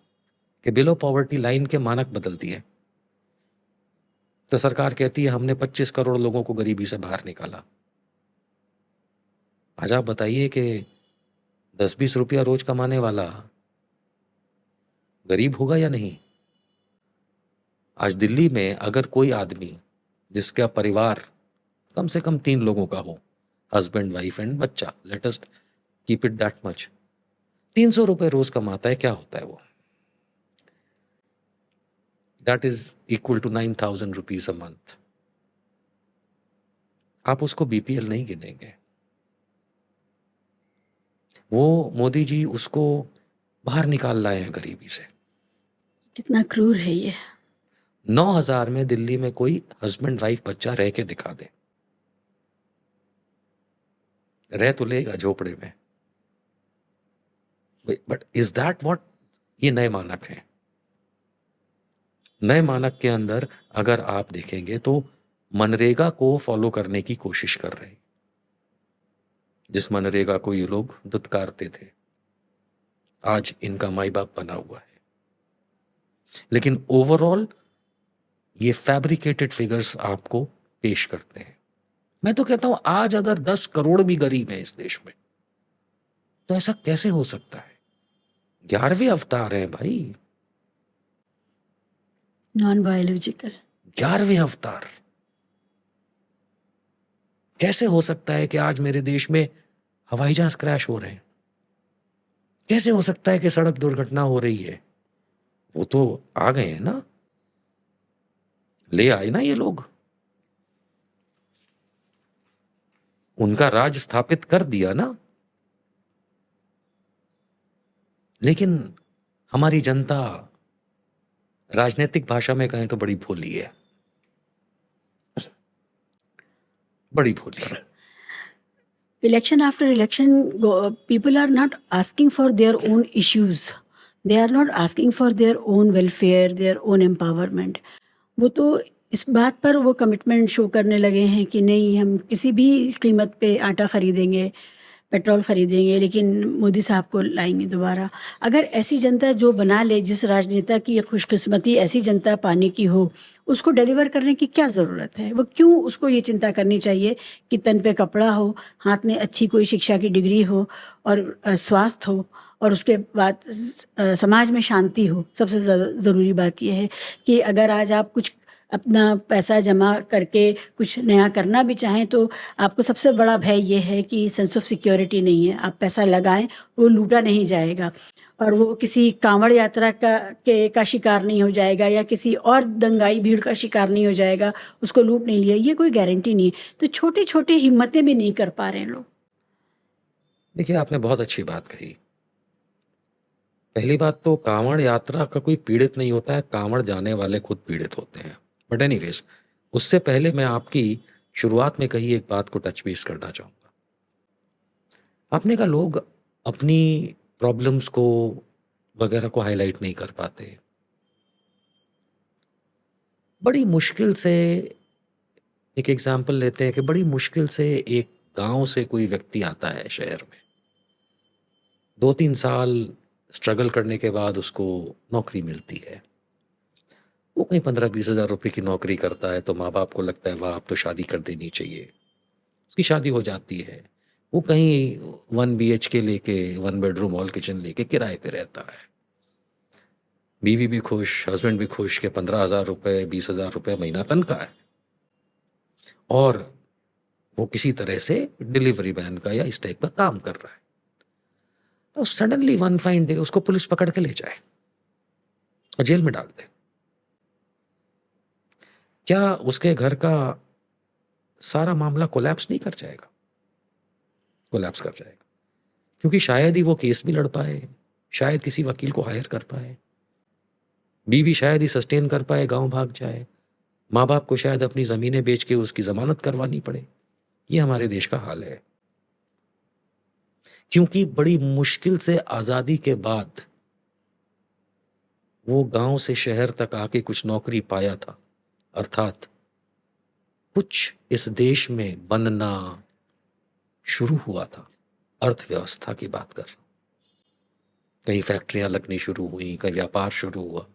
के बिलो पॉवर्टी लाइन के मानक बदल दिए, तो सरकार कहती है हमने 25 करोड़ लोगों को गरीबी से बाहर निकाला। आज आप बताइए कि 10-20 रुपया रोज कमाने वाला गरीब होगा या नहीं? आज दिल्ली में अगर कोई आदमी जिसका परिवार कम से कम 3 लोगों का हो, हस्बैंड, वाइफ एंड बच्चा, let us keep it that much, 300 रुपए रोज कमाता है, क्या होता है वो? That is equal to 9,000 rupees a month. आप उसको बीपीएल नहीं गिनेंगे। वो मोदी जी उसको बाहर निकाल लाए हैं गरीबी से। कितना क्रूर है ये। 9,000 में दिल्ली में कोई हस्बैंड वाइफ बच्चा रह के दिखा दे। रह तो लेगा झोपड़े में, बट इज दैट व्हाट? ये नए मानक हैं। नए मानक के अंदर अगर आप देखेंगे तो मनरेगा को फॉलो करने की कोशिश कर रहे हैं, जिस मनरेगा को ये लोग दुत्कारते थे, आज इनका माई बाप बना हुआ है। लेकिन ओवरऑल ये फैब्रिकेटेड फिगर्स आपको पेश करते हैं। मैं तो कहता हूं आज अगर 10 करोड़ भी गरीब हैं इस देश में, तो ऐसा कैसे हो सकता है? 11वें अवतार हैं भाई, नॉन बायोलॉजिकल। 11वें अवतार। कैसे हो सकता है कि आज मेरे देश में हवाई जहाज क्रैश हो रहे हैं? कैसे हो सकता है कि सड़क दुर्घटना हो रही है? वो तो आ गए हैं ना, ले आए ना ये लोग, उनका राज स्थापित कर दिया ना। लेकिन हमारी जनता, राजनीतिक भाषा में कहें तो बड़ी भोली है, बड़ी भोली है। Election after election, people are not asking for their own issues. They are not asking for their own welfare, their own empowerment. वो तो इस बात पर वो कमिटमेंट शो करने लगे हैं कि नहीं, हम किसी भी कीमत पे आटा खरीदेंगे, पेट्रोल खरीदेंगे, लेकिन मोदी साहब को लाएंगे दोबारा। अगर ऐसी जनता जो बना ले, जिस राजनेता की खुशकिस्मती ऐसी जनता पाने की हो, उसको डिलीवर करने की क्या ज़रूरत है? वो क्यों उसको ये चिंता करनी चाहिए कि तन पे कपड़ा हो, हाथ में अच्छी कोई शिक्षा की डिग्री हो और स्वास्थ्य हो, और उसके बाद समाज में शांति हो। सबसे ज़्यादा ज़रूरी बात यह है कि अगर आज आप कुछ अपना पैसा जमा करके कुछ नया करना भी चाहें, तो आपको सबसे बड़ा भय ये है कि सेंस ऑफ सिक्योरिटी नहीं है। आप पैसा लगाएं, वो लूटा नहीं जाएगा, और वो किसी कांवड़ यात्रा का शिकार नहीं हो जाएगा, या किसी और दंगाई भीड़ का शिकार नहीं हो जाएगा, उसको लूट नहीं लिया, ये कोई गारंटी नहीं है। तो छोटी छोटी हिम्मतें भी नहीं कर पा रहे हैं लोग। देखिए, आपने बहुत अच्छी बात कही। पहली बात तो कांवड़ यात्रा का कोई पीड़ित नहीं होता है, कांवड़ जाने वाले खुद पीड़ित होते हैं। बट एनीवेज, उससे पहले मैं आपकी शुरुआत में कही एक बात को टच बेस करना चाहूंगा। आपने कहा लोग अपनी प्रॉब्लम्स को वगैरह को हाईलाइट नहीं कर पाते। बड़ी मुश्किल से एक एग्जाम्पल लेते हैं कि बड़ी मुश्किल से एक गांव से कोई व्यक्ति आता है शहर में, 2-3 साल स्ट्रगल करने के बाद उसको नौकरी मिलती है। वो कहीं 15-20 हज़ार रुपये की नौकरी करता है, तो माँ बाप को लगता है वाह अब तो शादी कर देनी चाहिए। उसकी शादी हो जाती है। वो कहीं 1 BHK लेके, 1 बेडरूम हॉल किचन लेके किराए पे रहता है। बीवी भी खुश, हस्बैंड भी खुश कि 15,000 रुपये, 20,000 रुपये महीना तनख्वाह है। और वो किसी तरह से डिलीवरी मैन का या इस टाइप का काम कर रहा है, तो सडनली वन फाइन डे उसको पुलिस पकड़ के ले जाए और जेल में डाल दे। क्या उसके घर का सारा मामला कोलैप्स नहीं कर जाएगा? कोलैप्स कर जाएगा, क्योंकि शायद ही वो केस भी लड़ पाए, शायद किसी वकील को हायर कर पाए, बीवी शायद ही सस्टेन कर पाए, गांव भाग जाए, माँ बाप को शायद अपनी जमीनें बेच के उसकी जमानत करवानी पड़े। ये हमारे देश का हाल है, क्योंकि बड़ी मुश्किल से आजादी के बाद वो गांव से शहर तक आके कुछ नौकरी पाया था, अर्थात कुछ इस देश में बनना शुरू हुआ था। अर्थव्यवस्था की बात कर रहा हूं, कहीं फैक्ट्रियां लगनी शुरू हुई, कहीं व्यापार शुरू हुआ,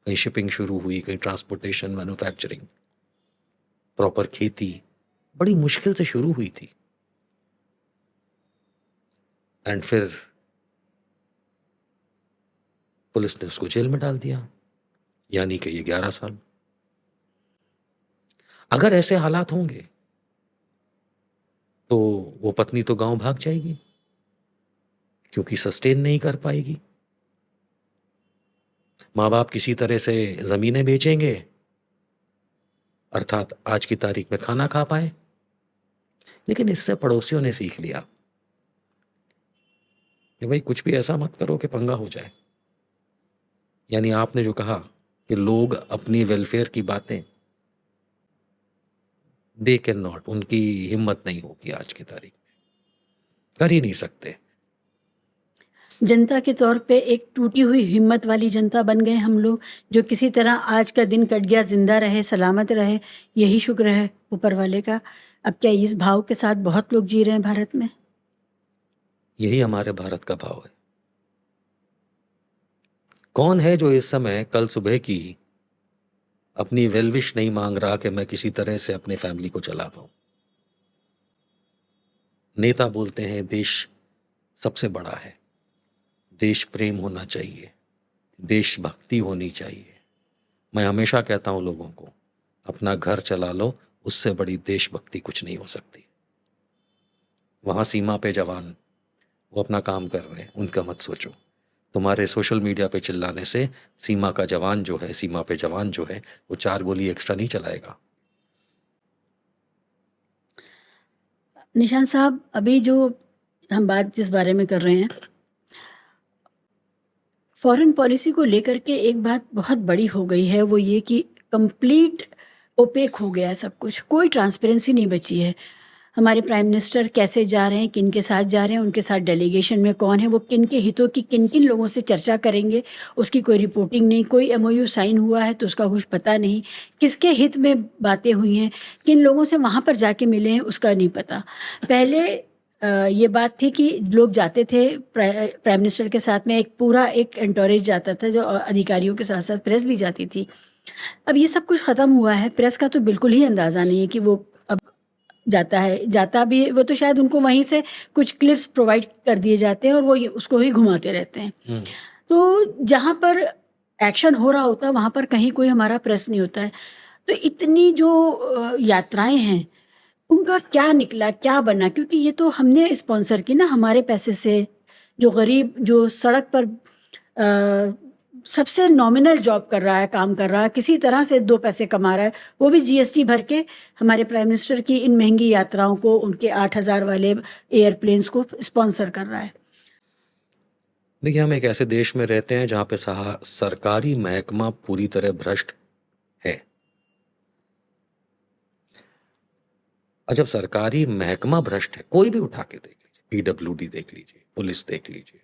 कहीं शिपिंग शुरू हुई, कहीं ट्रांसपोर्टेशन, मैन्युफैक्चरिंग, प्रॉपर खेती बड़ी मुश्किल से शुरू हुई थी। एंड फिर पुलिस ने उसको जेल में डाल दिया, यानी कि ये 11 साल। अगर ऐसे हालात होंगे तो वो पत्नी तो गांव भाग जाएगी, क्योंकि सस्टेन नहीं कर पाएगी। माँ बाप किसी तरह से जमीनें बेचेंगे, अर्थात आज की तारीख में खाना खा पाए। लेकिन इससे पड़ोसियों ने सीख लिया कि भाई कुछ भी ऐसा मत करो कि पंगा हो जाए। यानी आपने जो कहा कि लोग अपनी वेलफेयर की बातें, दे कैन नॉट, उनकी हिम्मत नहीं होगी आज की तारीख में, कर ही नहीं सकते। जनता के तौर पे एक टूटी हुई हिम्मत वाली जनता बन गए हम लोग, जो किसी तरह आज का दिन कट गया, जिंदा रहे, सलामत रहे, यही शुक्र है ऊपर वाले का। अब क्या इस भाव के साथ बहुत लोग जी रहे हैं भारत में? यही हमारे भारत का भाव है। कौन है जो इस समय कल सुबह की अपनी वेलविश नहीं मांग रहा कि मैं किसी तरह से अपने फैमिली को चला पाऊं? नेता बोलते हैं देश सबसे बड़ा है, देश प्रेम होना चाहिए, देशभक्ति होनी चाहिए। मैं हमेशा कहता हूं लोगों को, अपना घर चला लो, उससे बड़ी देशभक्ति कुछ नहीं हो सकती। वहां सीमा पे जवान वो अपना काम कर रहे हैं, उनका मत सोचो। तुम्हारे सोशल मीडिया पे चिल्लाने से सीमा का जवान जो है, सीमा पे जवान जो है, वो 4 गोली एक्स्ट्रा नहीं चलाएगा। निशान साहब, अभी जो हम बात जिस बारे में कर रहे हैं, फॉरेन पॉलिसी को लेकर के एक बात बहुत बड़ी हो गई है, वो ये कि कंप्लीट ओपेक हो गया है सब कुछ, कोई ट्रांसपेरेंसी नहीं बची है। हमारे प्राइम मिनिस्टर कैसे जा रहे हैं, किन के साथ जा रहे हैं, उनके साथ डेलीगेशन में कौन है, वो किन के हितों की किन किन लोगों से चर्चा करेंगे, उसकी कोई रिपोर्टिंग नहीं। कोई एमओयू साइन हुआ है तो उसका कुछ पता नहीं, किसके हित में बातें हुई हैं, किन लोगों से वहाँ पर जाके मिले हैं, उसका नहीं पता। पहले ये बात थी कि लोग जाते थे प्राइम मिनिस्टर के साथ में, एक पूरा एक एंटोरेज जाता था, जो अधिकारियों के साथ साथ प्रेस भी जाती थी। अब ये सब कुछ ख़त्म हुआ है, प्रेस का तो बिल्कुल ही अंदाज़ा नहीं है कि वो अब जाता है, जाता भी है वो तो शायद उनको वहीं से कुछ क्लिप्स प्रोवाइड कर दिए जाते हैं और वो उसको ही घुमाते रहते हैं। तो जहाँ पर एक्शन हो रहा होता है वहाँ पर कहीं कोई हमारा प्रेस नहीं होता है। तो इतनी जो यात्राएं हैं, उनका क्या निकला, क्या बना? क्योंकि ये तो हमने स्पॉन्सर की ना, हमारे पैसे से। जो गरीब, जो सड़क पर सबसे नॉमिनल जॉब कर रहा है, काम कर रहा है, किसी तरह से 2 पैसे कमा रहा है, वो भी जीएसटी भर के हमारे प्राइम मिनिस्टर की इन महंगी यात्राओं को, उनके 8,000 वाले एयरप्लेन्स को स्पॉन्सर कर रहा है। देखिए, हम एक ऐसे देश में रहते हैं जहाँ पे सरकारी महकमा पूरी तरह भ्रष्ट है। और जब सरकारी महकमा भ्रष्ट है, कोई भी उठा के देख लीजिए, पीडब्ल्यूडी देख लीजिए, पुलिस देख लीजिए,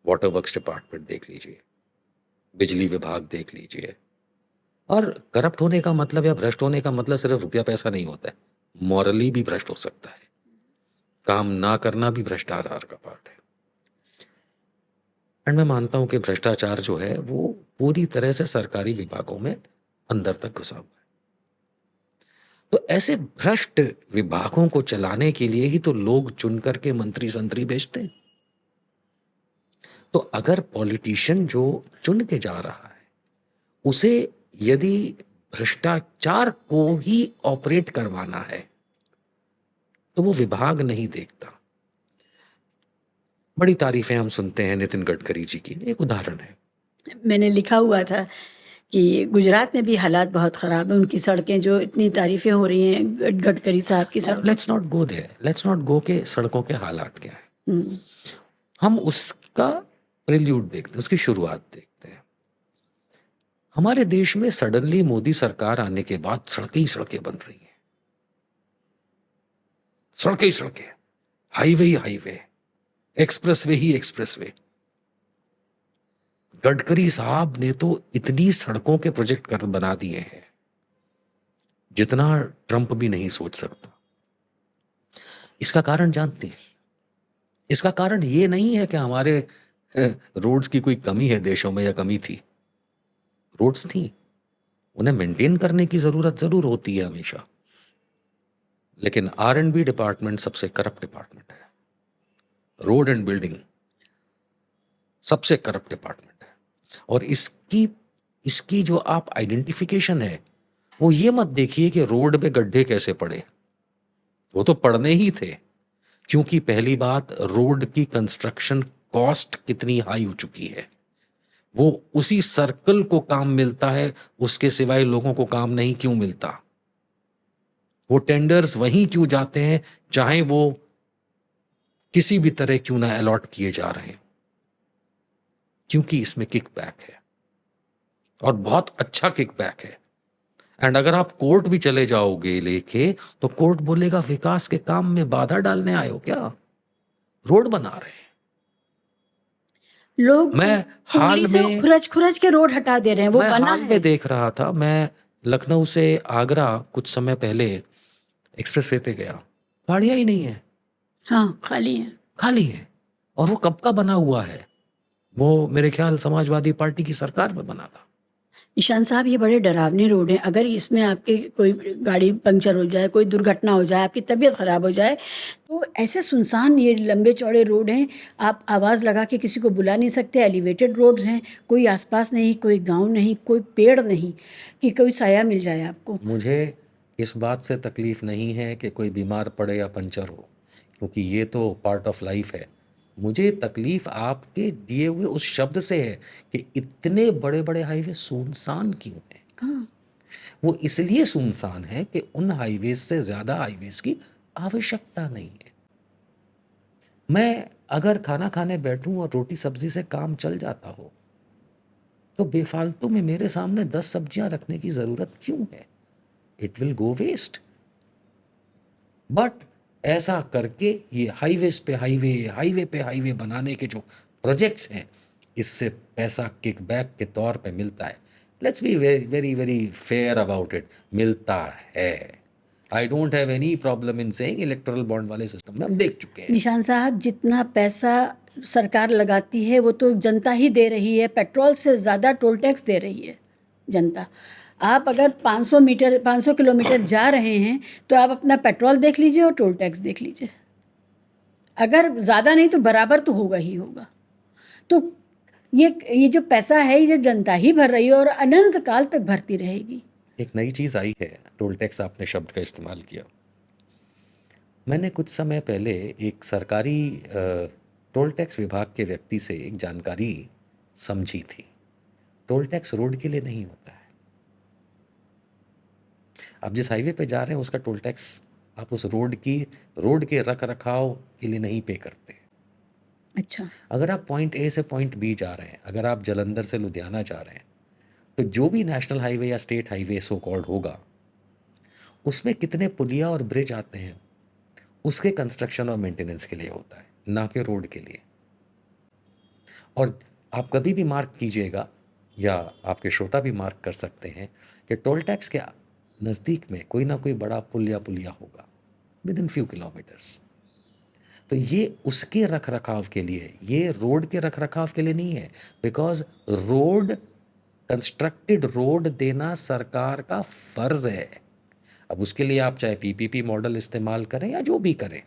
वाटर वर्क्स डिपार्टमेंट देख लीजिए, बिजली विभाग देख लीजिए। और करप्ट होने का मतलब या भ्रष्ट होने का मतलब सिर्फ रुपया पैसा नहीं होता है, मॉरली भी भ्रष्ट हो सकता है। काम ना करना भी भ्रष्टाचार का पार्ट है। एंड मैं मानता हूं कि भ्रष्टाचार जो है वो पूरी तरह से सरकारी विभागों में अंदर तक घुसा हुआ है। तो ऐसे भ्रष्ट विभागों को चलाने के लिए ही तो लोग चुन करके मंत्री संतरी भेजते हैं। तो अगर पॉलिटिशियन जो चुन के जा रहा है, उसे यदि भ्रष्टाचार को ही ऑपरेट करवाना है, तो वो विभाग नहीं देखता। बड़ी तारीफें हम सुनते हैं नितिन गडकरी जी की, एक उदाहरण है। मैंने लिखा हुआ था कि गुजरात में भी हालात बहुत ख़राब हैं, उनकी सड़कें जो इतनी तारीफ़ें हो रही हैं गडकरी साहब की सड़कों। Let's not go there, let's not go के सड़कों के हालात क्या है। हम्म, हम उसका प्रिल्यूड देखते हैं, उसकी शुरुआत देखते हैं। हमारे देश में सडनली मोदी सरकार आने के बाद सड़कें ही सड़कें बन रही हैं, सड़कें ही सड़कें, हाईवे ही हाईवे, एक्सप्रेसवे ही एक्सप्रेसवे। गडकरी साहब ने तो इतनी सड़कों के प्रोजेक्ट कर बना दिए हैं जितना ट्रंप भी नहीं सोच सकता। इसका कारण जानते हैं? इसका कारण ये नहीं है कि हमारे रोड्स की कोई कमी है देशों में या कमी थी। रोड्स थी, उन्हें मेंटेन करने की जरूरत जरूर होती है हमेशा, लेकिन R&B डिपार्टमेंट सबसे करप्ट डिपार्टमेंट है। रोड एंड बिल्डिंग सबसे करप्ट डिपार्टमेंट है। और इसकी इसकी जो आप आइडेंटिफिकेशन है, वो ये मत देखिए कि रोड पे गड्ढे कैसे पड़े, वो तो पड़ने ही थे। क्योंकि पहली बात, रोड की कंस्ट्रक्शन कॉस्ट कितनी हाई हो चुकी है। वो उसी सर्कल को काम मिलता है, उसके सिवाय लोगों को काम नहीं क्यों मिलता। वो टेंडर्स वहीं क्यों जाते हैं, चाहे वो किसी भी तरह क्यों ना अलॉट किए जा रहे हैं, क्योंकि इसमें किकबैक है और बहुत अच्छा किकबैक है। एंड अगर आप कोर्ट भी चले जाओगे लेके, तो कोर्ट बोलेगा विकास के काम में बाधा डालने आए हो क्या, रोड बना रहे हैं। लोग मैं हाल उंगली से में खुरच खुरच के रोड हटा दे रहे हैं, वो मैं बना हाल है। में देख रहा था, मैं लखनऊ से आगरा कुछ समय पहले एक्सप्रेसवे पे गया, गाड़ियां ही नहीं है, हाँ, खाली है। खाली है। और वो कब का बना हुआ है, वो मेरे ख्याल समाजवादी पार्टी की सरकार में बना था। निशान साहब, ये बड़े डरावने रोड हैं। अगर इसमें आपके कोई गाड़ी पंक्चर हो जाए, कोई दुर्घटना हो जाए, आपकी तबीयत ख़राब हो जाए, तो ऐसे सुनसान ये लंबे चौड़े रोड हैं, आप आवाज़ लगा के किसी को बुला नहीं सकते। एलिवेटेड रोड्स हैं, कोई आसपास नहीं, कोई गांव नहीं, कोई पेड़ नहीं कि कोई साया मिल जाए आपको। मुझे इस बात से तकलीफ नहीं है कि कोई बीमार पड़े या पंचर हो, क्योंकि ये तो पार्ट ऑफ लाइफ है। मुझे तकलीफ आपके दिए हुए उस शब्द से है कि इतने बड़े बड़े हाईवे सुनसान क्यों हैं। हाँ, वो इसलिए सुनसान है कि उन हाईवेज से ज़्यादा हाईवेज की आवश्यकता नहीं है। मैं अगर खाना खाने बैठूं और रोटी सब्जी से काम चल जाता हो, तो बेफालतू में मेरे सामने 10 सब्जियां रखने की ज़रूरत क्यों है। It will go waste. But ऐसा करके ये हाईवेज पे हाईवे, हाईवे पे हाईवे बनाने के जो प्रोजेक्ट्स हैं, इससे पैसा किकबैक के तौर पे मिलता है। Let's be very very fair about it, मिलता है। I don't have any problem in saying electoral bond वाले सिस्टम में हम देख चुके हैं। निशान साहब, जितना पैसा सरकार लगाती है वो तो जनता ही दे रही है। पेट्रोल से ज़्यादा टोल टैक्स दे रही है जनता। आप अगर 500 किलोमीटर जा रहे हैं तो आप अपना पेट्रोल देख लीजिए और टोल टैक्स देख लीजिए। अगर ज़्यादा नहीं तो बराबर तो होगा ही होगा। तो ये जो पैसा है, ये जो जनता ही भर रही है और अनंत काल तक भरती रहेगी। एक नई चीज़ आई है, टोल टैक्स, आपने शब्द का इस्तेमाल किया। मैंने कुछ समय पहले एक सरकारी टोल टैक्स विभाग के व्यक्ति से एक जानकारी समझी थी। टोल टैक्स रोड के लिए नहीं होता है। आप जिस हाईवे पे जा रहे हैं उसका टोल टैक्स आप उस रोड के रख रखाव के लिए नहीं पे करते। अच्छा, अगर आप पॉइंट ए से पॉइंट बी जा रहे हैं, अगर आप जलंधर से लुधियाना जा रहे हैं, तो जो भी नेशनल हाईवे या स्टेट हाईवे सो कॉल्ड होगा, उसमें कितने पुलिया और ब्रिज आते हैं, उसके कंस्ट्रक्शन और मेंटेनेंस के लिए होता है, ना कि रोड के लिए। और आप कभी भी मार्क कीजिएगा, या आपके श्रोता भी मार्क कर सकते हैं, कि टोल टैक्स के नज़दीक में कोई ना कोई बड़ा पुल या पुलिया होगा विद इन फ्यू किलोमीटर्स। तो ये उसके रख रखाव के लिए, ये रोड के रख रखाव के लिए नहीं है। बिकॉज रोड, कंस्ट्रक्टेड रोड देना सरकार का फर्ज है। अब उसके लिए आप चाहे पीपीपी मॉडल इस्तेमाल करें या जो भी करें।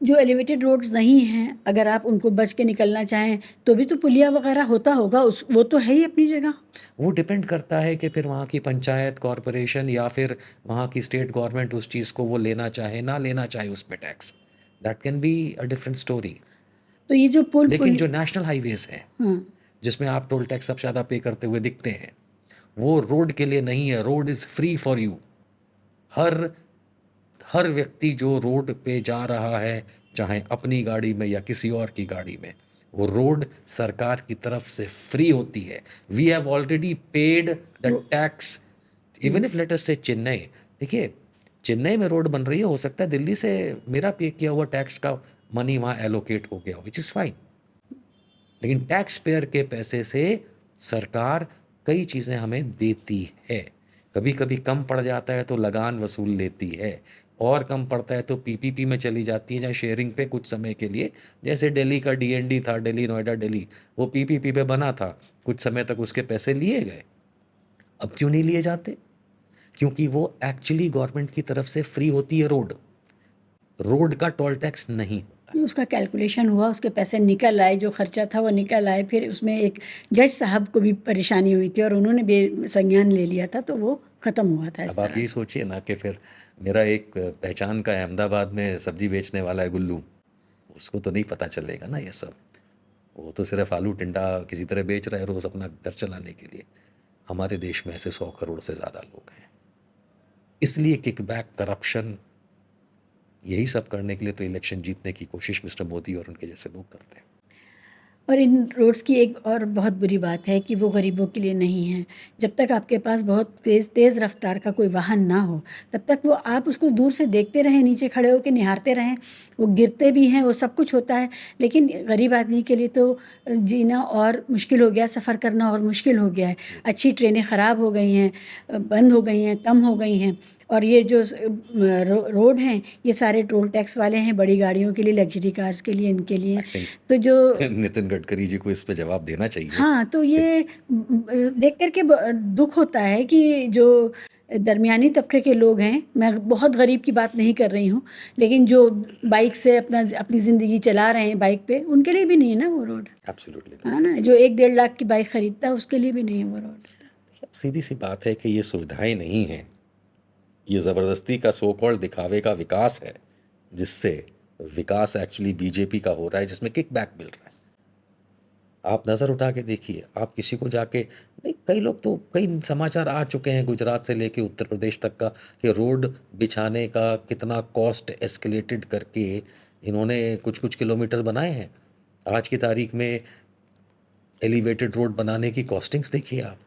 जो एलिवेटेड रोड्स नहीं हैं, अगर आप उनको बच के निकलना चाहें तो भी तो पुलिया वगैरह होता होगा, उस वो तो है ही अपनी जगह। वो डिपेंड करता है कि फिर वहाँ की पंचायत, कॉरपोरेशन या फिर वहाँ की स्टेट गवर्नमेंट उस चीज़ को वो लेना चाहे ना लेना चाहे उस पे tax, that can be a different story. तो ये जो लेकिन जो नेशनल हाईवेज हैं हाँ, जिसमें आप टोल टैक्स सबसे ज़्यादा पे करते हुए दिखते हैं, वो रोड के लिए नहीं है। Road is free for you. हर हर व्यक्ति जो रोड पे जा रहा है, चाहे अपनी गाड़ी में या किसी और की गाड़ी में, वो रोड सरकार की तरफ से फ्री होती है। We have already paid the tax. Even if let us say Chennai, देखिए चेन्नई में रोड बन रही है, हो सकता है दिल्ली से मेरा पे किया हुआ टैक्स का मनी वहाँ एलोकेट हो गया, विच इज़ फाइन। लेकिन टैक्स पेयर के पैसे से सरकार कई चीज़ें हमें देती है। कभी कभी कम पड़ जाता है तो लगान वसूल लेती है, और कम पड़ता है तो पीपीपी में चली जाती है, जहाँ शेयरिंग पे कुछ समय के लिए, जैसे दिल्ली का डीएनडी था, दिल्ली नोएडा दिल्ली, वो पीपीपी पे बना था, कुछ समय तक उसके पैसे लिए गए। अब क्यों नहीं लिए जाते? क्योंकि वो एक्चुअली गवर्नमेंट की तरफ से फ्री होती है। रोड का टोल टैक्स नहीं होता। उसका कैलकुलेशन हुआ, उसके पैसे निकल आए, जो खर्चा था वो निकल आए। फिर उसमें एक जज साहब को भी परेशानी हुई थी और उन्होंने भी संज्ञान ले लिया था, तो वो ख़त्म हुआ था इस अब आप तरह यही से। सोचिए ना कि फिर मेरा एक पहचान का अहमदाबाद में सब्जी बेचने वाला है गुल्लू, उसको तो नहीं पता चलेगा ना ये सब। वो तो सिर्फ आलू टिंडा किसी तरह बेच रहा है रोज़ अपना घर चलाने के लिए। हमारे देश में ऐसे 100 करोड़ से ज़्यादा लोग हैं। इसलिए किकबैक, करप्शन, यही सब करने के लिए तो इलेक्शन जीतने की कोशिश मिस्टर मोदी और उनके जैसे लोग करते हैं। और इन रोड्स की एक और बहुत बुरी बात है कि वो गरीबों के लिए नहीं हैं। जब तक आपके पास बहुत तेज़ रफ़्तार का कोई वाहन ना हो, तब तक वो आप उसको दूर से देखते रहें, नीचे खड़े होकर निहारते रहें। वो गिरते भी हैं, वो सब कुछ होता है, लेकिन गरीब आदमी के लिए तो जीना और मुश्किल हो गया, सफ़र करना और मुश्किल हो गया है। अच्छी ट्रेनें ख़राब हो गई हैं, बंद हो गई हैं, कम हो गई हैं। और ये जो रोड हैं, ये सारे टोल टैक्स वाले हैं, बड़ी गाड़ियों के लिए, लग्जरी कार्स के लिए, इनके लिए। आई थिंक तो जो नितिन गडकरी जी को इस पे जवाब देना चाहिए। हाँ, तो ये देख कर के दुख होता है कि जो दरमियानी तबके के लोग हैं, मैं बहुत गरीब की बात नहीं कर रही हूँ, लेकिन जो बाइक से अपनी ज़िंदगी चला रहे हैं बाइक पे, उनके लिए भी नहीं है ना वो रोड, एब्सोल्युटली। है ना? जो 1-1.5 लाख की बाइक खरीदता है, उसके लिए भी नहीं है वो रोड। अब सीधी सी बात है कि ये सुविधाएं नहीं हैं, ये ज़बरदस्ती का सो कॉल्ड दिखावे का विकास है, जिससे विकास एक्चुअली बीजेपी का हो रहा है, जिसमें किकबैक मिल रहा है। आप नज़र उठा के देखिए, आप किसी को जाके नहीं, कई लोग तो, कई समाचार आ चुके हैं गुजरात से लेके उत्तर प्रदेश तक का, कि रोड बिछाने का कितना कॉस्ट एस्केलेटेड करके इन्होंने कुछ कुछ किलोमीटर बनाए हैं। आज की तारीख में एलिवेटेड रोड बनाने की कॉस्टिंग्स देखिए आप,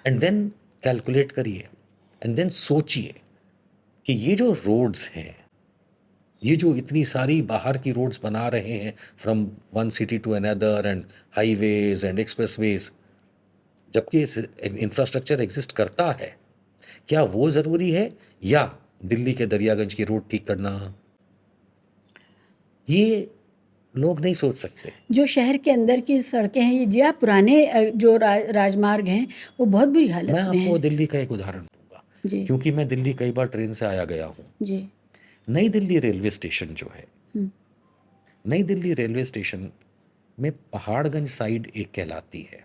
एंड देन कैलकुलेट करिए, एंड देन सोचिए कि ये जो रोड्स हैं, ये जो इतनी सारी बाहर की रोड्स बना रहे हैं from one city to another, and highways and expressways, जबकि इंफ्रास्ट्रक्चर एग्जिस्ट करता है, क्या वो ज़रूरी है? या दिल्ली के दरियागंज की रोड ठीक करना? ये लोग नहीं सोच सकते। जो शहर के अंदर की सड़कें हैं, ये या पुराने जो राजमार्ग हैं, वो बहुत बुरी मैं हालत में आपको हैं। दिल्ली का एक उदाहरण दूंगा, जी, क्योंकि मैं दिल्ली कई बार ट्रेन से आया गया हूँ। जी। नई दिल्ली रेलवे स्टेशन जो है, हुँ, नई दिल्ली रेलवे स्टेशन में पहाड़गंज साइड एक कहलाती है।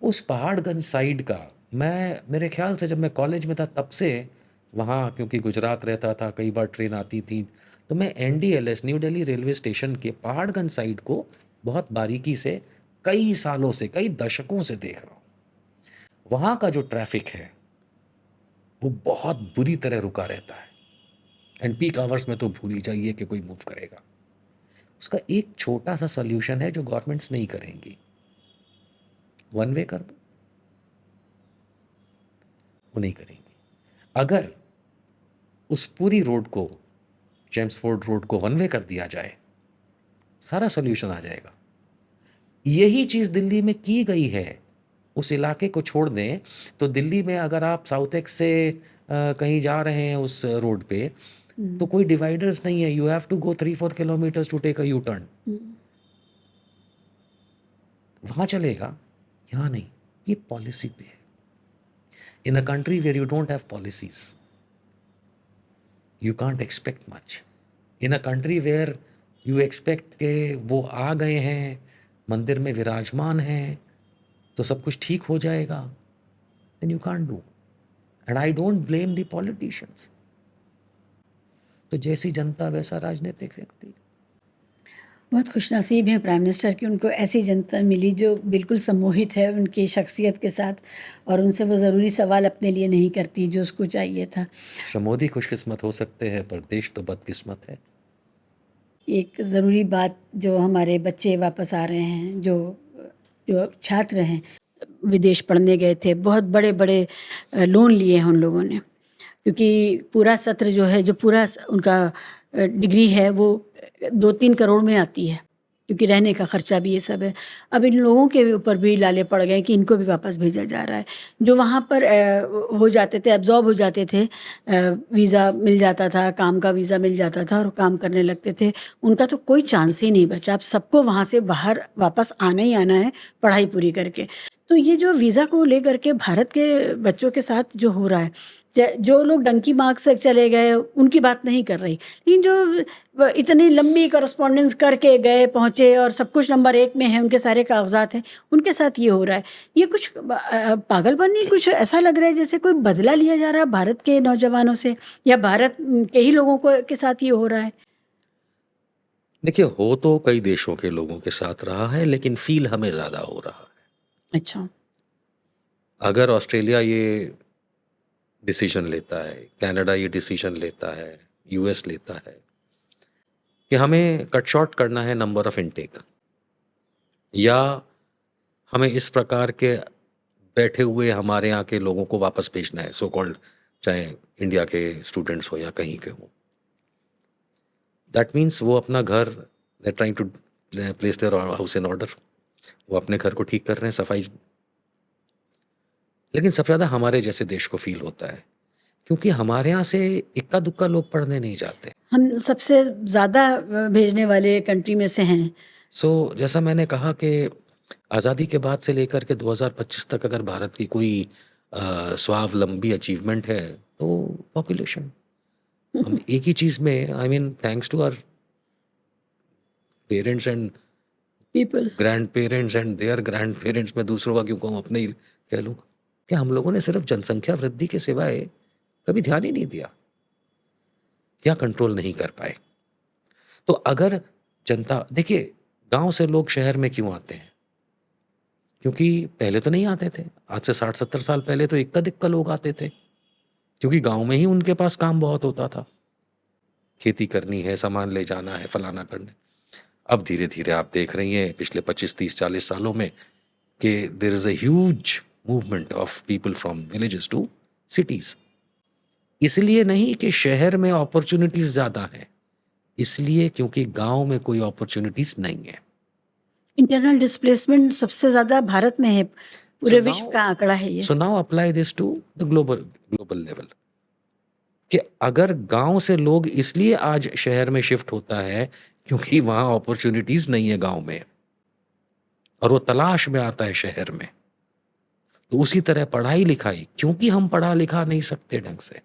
उस पहाड़गंज साइड का, मैं मेरे ख्याल से जब मैं कॉलेज में था तब से वहाँ, क्योंकि गुजरात रहता था, कई बार ट्रेन आती थी, तो मैं एनडीएलएस न्यू दिल्ली रेलवे स्टेशन के पहाड़गंज साइड को बहुत बारीकी से कई सालों से, कई दशकों से देख रहा हूँ। वहाँ का जो ट्रैफिक है वो बहुत बुरी तरह रुका रहता है, एंड पीक आवर्स में तो भूल ही जाइए कि कोई मूव करेगा। उसका एक छोटा सा सॉल्यूशन है जो गवर्नमेंट्स नहीं करेंगी, वन वे कर दो। वो नहीं करेंगी। अगर उस पूरी रोड को, चेम्सफोर्ड रोड को वन वे कर दिया जाए, सारा सॉल्यूशन आ जाएगा। यही चीज़ दिल्ली में की गई है। उस इलाके को छोड़ दें तो दिल्ली में अगर आप साउथ एक्स से कहीं जा रहे हैं उस रोड पे, तो कोई डिवाइडर्स नहीं है। You have to go 3-4 kilometres to take a U turn. वहाँ चलेगा, यहाँ नहीं। ये पॉलिसी पे है। In a country where you don't have policies, you can't expect much. In a country where you expect के वो आ गए हैं, मंदिर में विराजमान हैं, तो सब कुछ ठीक हो जाएगा, then you can't do. And I don't blame the politicians. तो जैसी जनता वैसा राजनीतिक व्यक्ति। बहुत खुशनसीब हैं प्राइम मिनिस्टर कि उनको ऐसी जनता मिली जो बिल्कुल सम्मोहित है उनकी शख्सियत के साथ, और उनसे वो ज़रूरी सवाल अपने लिए नहीं करती जो उसको चाहिए था। मिस्टर मोदी खुशकिस्मत हो सकते हैं, पर देश तो बदकिस्मत है। एक ज़रूरी बात, जो हमारे बच्चे वापस आ रहे हैं, जो जो छात्र हैं विदेश पढ़ने गए थे, बहुत बड़े बड़े लोन लिए हैं उन लोगों ने, क्योंकि पूरा सत्र जो है, जो पूरा उनका डिग्री है, वो 2-3 करोड़ में आती है, क्योंकि रहने का खर्चा भी ये सब है। अब इन लोगों के ऊपर भी लाले पड़ गए कि इनको भी वापस भेजा जा रहा है। जो वहाँ पर हो जाते थे, एब्जॉर्ब हो जाते थे, वीज़ा मिल जाता था, काम का वीज़ा मिल जाता था और काम करने लगते थे, उनका तो कोई चांस ही नहीं बचा। अब सबको वहाँ से बाहर वापस आना ही आना है, पढ़ाई पूरी करके। तो ये जो वीज़ा को लेकर के भारत के बच्चों के साथ जो हो रहा है, जो लोग डंकी मार्क्स से चले गए उनकी बात नहीं कर रही, लेकिन जो इतनी लंबी करस्पॉन्डेंस करके गए पहुँचे और सब कुछ नंबर 1 में है, उनके सारे कागजात हैं, उनके साथ ये हो रहा है। ये कुछ पागलपन, कुछ ऐसा लग रहा है जैसे कोई बदला लिया जा रहा है भारत के नौजवानों से, या भारत के ही लोगों को के साथ ये हो रहा है। देखिए, हो तो कई देशों के लोगों के साथ रहा है, लेकिन फील हमें ज़्यादा हो रहा है। अच्छा। अगर ऑस्ट्रेलिया ये डिसीजन लेता है, कनाडा ये डिसीजन लेता है, यूएस लेता है कि हमें कट शॉर्ट करना है नंबर ऑफ इनटेक, या हमें इस प्रकार के बैठे हुए हमारे यहाँ के लोगों को वापस भेजना है, सो कॉल्ड, चाहे इंडिया के स्टूडेंट्स हो या कहीं के हो, दैट मीन्स वो अपना घर, they trying to place their house in order, वो अपने घर को ठीक कर रहे हैं, सफाई। लेकिन सबसे ज़्यादा हमारे जैसे देश को फील होता है, क्योंकि हमारे यहाँ से इक्का दुक्का लोग पढ़ने नहीं जाते। हम सबसे ज़्यादा भेजने वाले कंट्री में से हैं। जैसा मैंने कहा कि आज़ादी के बाद से लेकर के 2025 तक अगर भारत की कोई स्वावलंबी अचीवमेंट है तो पॉपुलेशन। हम एक ही चीज़ में, I mean thanks to our parents and people, grand parents and their grand parents, में दूसरों का क्यों कहूँ, अपने ही कह लूँ, कि हम लोगों ने सिर्फ जनसंख्या वृद्धि के सिवाय कभी ध्यान ही नहीं दिया या कंट्रोल नहीं कर पाए। तो अगर जनता, देखिए, गांव से लोग शहर में क्यों आते हैं? क्योंकि पहले तो नहीं आते थे, आज से 60-70 साल पहले तो इक्का दिक्का लोग आते थे, क्योंकि गांव में ही उनके पास काम बहुत होता था, खेती करनी है, सामान ले जाना है, फलाना करना है। अब धीरे धीरे आप देख रही हैं पिछले 25, 30, 40 सालों में कि there is a huge movement of people from villages to cities. इसलिए नहीं कि शहर में अपॉर्चुनिटीज ज़्यादा हैं, इसलिए क्योंकि गांव में कोई अपॉर्चुनिटीज नहीं है। इंटरनल डिस्प्लेसमेंट सबसे ज़्यादा भारत में है, पूरे विश्व का आंकड़ा है ये। So now apply this to the global level, कि अगर गांव से लोग इसलिए आज शहर में शिफ्ट होता है क्योंकि वहां अपॉर्चुनिटीज नहीं है गांव में, और वो तलाश में आता है शहर में। तो उसी तरह पढ़ाई लिखाई, क्योंकि हम पढ़ा लिखा नहीं सकते ढंग से,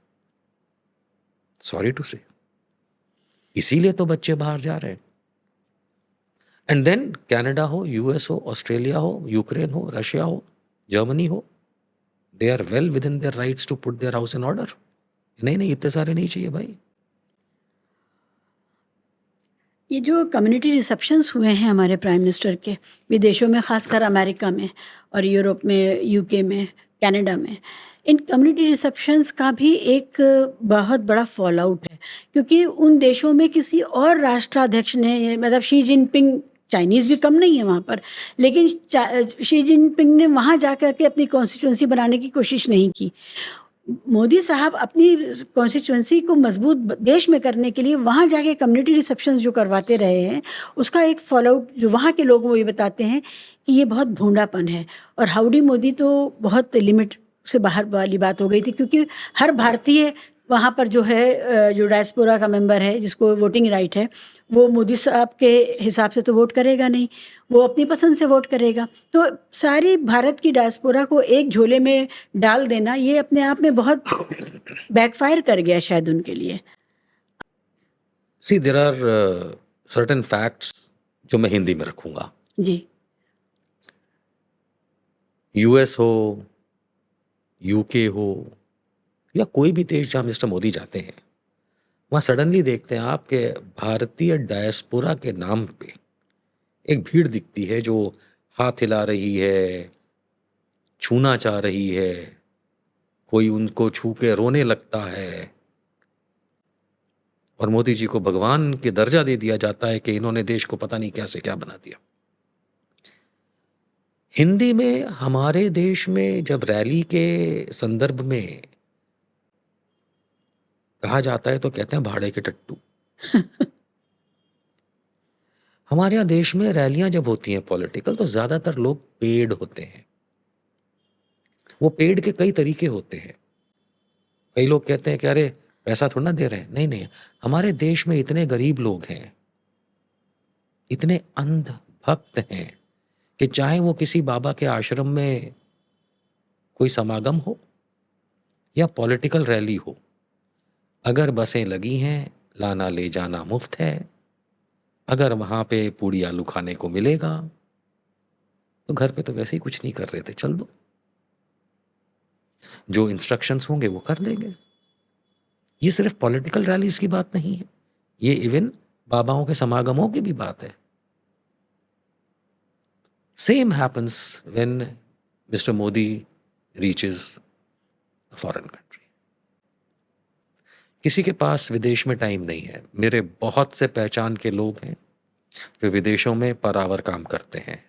सॉरी टू से, इसीलिए तो बच्चे बाहर जा रहे हैं। एंड देन कनाडा हो, यूएस हो, ऑस्ट्रेलिया हो, यूक्रेन हो, रशिया हो, जर्मनी हो, they are well within their rights to put their house in order. नहीं, इतने सारे नहीं चाहिए भाई। ये जो कम्युनिटी रिसेप्शंस हुए हैं हमारे प्राइम मिनिस्टर के विदेशों में, ख़ासकर अमेरिका में और यूरोप में, यूके में, कनाडा में, इन कम्युनिटी रिसेप्शंस का भी एक बहुत बड़ा फॉल आउट है, क्योंकि उन देशों में किसी और राष्ट्राध्यक्ष ने, मतलब शी जिनपिंग, चाइनीज़ भी कम नहीं है वहाँ पर, लेकिन शी जिनपिंग ने वहाँ जा कर के अपनी कॉन्स्टिट्यूंसी बनाने की कोशिश नहीं की। मोदी साहब अपनी कॉन्स्टिट्यूंसी को मजबूत देश में करने के लिए वहाँ जाके कम्युनिटी रिसेप्शंस जो करवाते रहे हैं, उसका एक फॉलोआउट जो वहाँ के लोग वो ये बताते हैं कि ये बहुत भोंडापन है। और हाउडी मोदी तो बहुत लिमिट से बाहर वाली बात हो गई थी, क्योंकि हर भारतीय वहाँ पर जो है, जो डायस्पोरा का मेंबर है जिसको वोटिंग राइट है, वो मोदी साहब के हिसाब से तो वोट करेगा नहीं, वो अपनी पसंद से वोट करेगा। तो सारी भारत की डायस्पोरा को एक झोले में डाल देना, ये अपने आप में बहुत बैकफायर कर गया शायद उनके लिए। सी देर आर सर्टेन फैक्ट्स जो मैं हिंदी में रखूंगा। जी। यूएस हो, यूके हो, या कोई भी देश जहाँ मिस्टर मोदी जाते हैं, वहाँ सडनली देखते हैं आपके भारतीय डायस्पोरा के नाम पे एक भीड़ दिखती है जो हाथ हिला रही है, छूना चाह रही है, कोई उनको छू के रोने लगता है, और मोदी जी को भगवान के दर्जा दे दिया जाता है कि इन्होंने देश को पता नहीं क्या से क्या बना दिया। हिंदी में हमारे देश में जब रैली के संदर्भ में कहा जाता है तो कहते हैं भाड़े के टट्टू। हमारे यहाँ देश में रैलियां जब होती हैं पॉलिटिकल, तो ज्यादातर लोग पेड होते हैं। वो पेड के कई तरीके होते हैं। कई लोग कहते हैं कि अरे पैसा थोड़ा ना दे रहे हैं। नहीं नहीं, हमारे देश में इतने गरीब लोग हैं, इतने अंध भक्त हैं कि चाहे वो किसी बाबा के आश्रम में कोई समागम हो या पॉलिटिकल रैली हो, अगर बसें लगी हैं, लाना ले जाना मुफ्त है, अगर वहां पे पूड़ी आलू खाने को मिलेगा, तो घर पे तो वैसे ही कुछ नहीं कर रहे थे, चल दो, जो इंस्ट्रक्शंस होंगे वो कर देंगे। ये सिर्फ पॉलिटिकल रैलीज की बात नहीं है, ये इवन बाबाओं के समागमों की भी बात है। Same happens when mister Modi reaches a foreign country. किसी के पास विदेश में टाइम नहीं है। मेरे बहुत से पहचान के लोग हैं जो विदेशों में परावर काम करते हैं।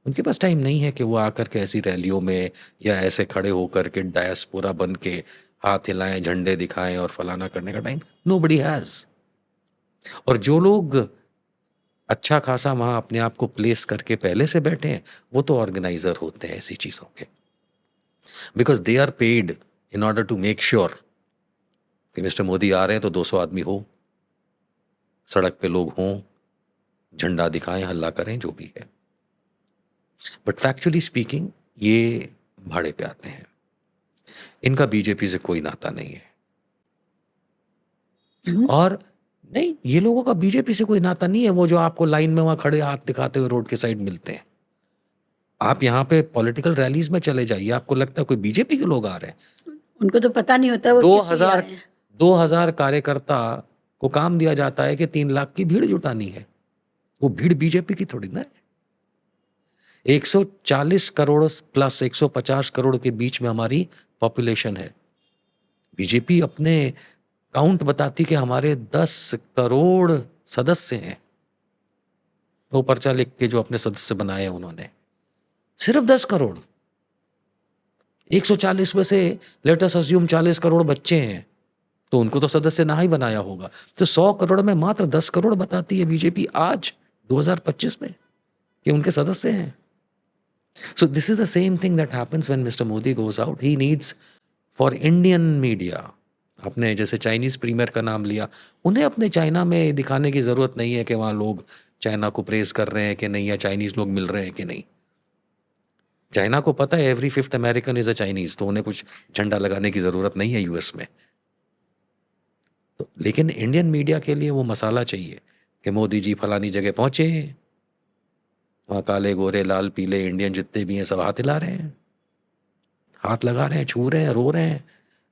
उनके पास टाइम नहीं है कि वो आकर के ऐसी रैलियों में या ऐसे खड़े होकर के डायस्पोरा बन के हाथ हिलाएं, झंडे दिखाएं और फलाना करने का टाइम नोबडी हैज। और जो लोग अच्छा खासा वहां अपने आप को प्लेस करके पहले से बैठे हैं, वो तो ऑर्गेनाइजर होते हैं ऐसी चीजों के, because they are paid in order to make sure कि मिस्टर मोदी आ रहे हैं तो 200 आदमी हो, सड़क पे लोग हों, झंडा दिखाएं, हल्ला करें, जो भी है। बट फैक्चुअली स्पीकिंग ये भाड़े पे आते हैं। इनका बीजेपी से कोई नाता नहीं है। और नहीं, ये लोगों का बीजेपी से कोई नाता नहीं है। वो जो आपको लाइन में वहां खड़े हाथ दिखाते हुए रोड के साइड मिलते हैं, आप यहाँ पे पॉलिटिकल रैलीज में चले जाइए, आपको लगता है कोई बीजेपी के लोग आ रहे हैं। उनको तो पता नहीं होता वो किस लिए आए हैं। 2000 कार्यकर्ता को काम दिया जाता है कि 3 लाख की भीड़ जुटानी है। वो भीड़ बीजेपी की थोड़ी ना है। 140 करोड़ प्लस 150 करोड़ के बीच में हमारी पॉपुलेशन है। बीजेपी अपने काउंट बताती कि हमारे 10 करोड़ सदस्य हैं। वो पर्चा लिख के जो अपने सदस्य बनाए हैं उन्होंने, सिर्फ 10 करोड़। 140 में से लेट अस अज्यूम 40 करोड़ बच्चे हैं, तो उनको तो सदस्य ना ही बनाया होगा। तो 100 करोड़ में मात्र 10 करोड़ बताती है बीजेपी आज 2025 में कि उनके सदस्य हैं। So this is the same thing that happens when Mr. Modi goes out. He needs for Indian media. आपने जैसे चाइनीज प्रीमियर का नाम लिया, उन्हें अपने चाइना में दिखाने की जरूरत नहीं है कि वहां लोग चाइना को प्रेज कर रहे हैं कि नहीं, या चाइनीज लोग मिल रहे हैं कि नहीं। चाइना को पता है every 5th American is a Chinese, तो उन्हें कुछ झंडा लगाने की जरूरत नहीं है यूएस में। तो लेकिन इंडियन मीडिया के लिए वो मसाला चाहिए कि मोदी जी फलानी जगह पहुंचे, वहाँ काले गोरे लाल पीले इंडियन जितने भी हैं सब हाथ हिला रहे हैं, हाथ लगा रहे हैं, छू रहे हैं, रो रहे हैं।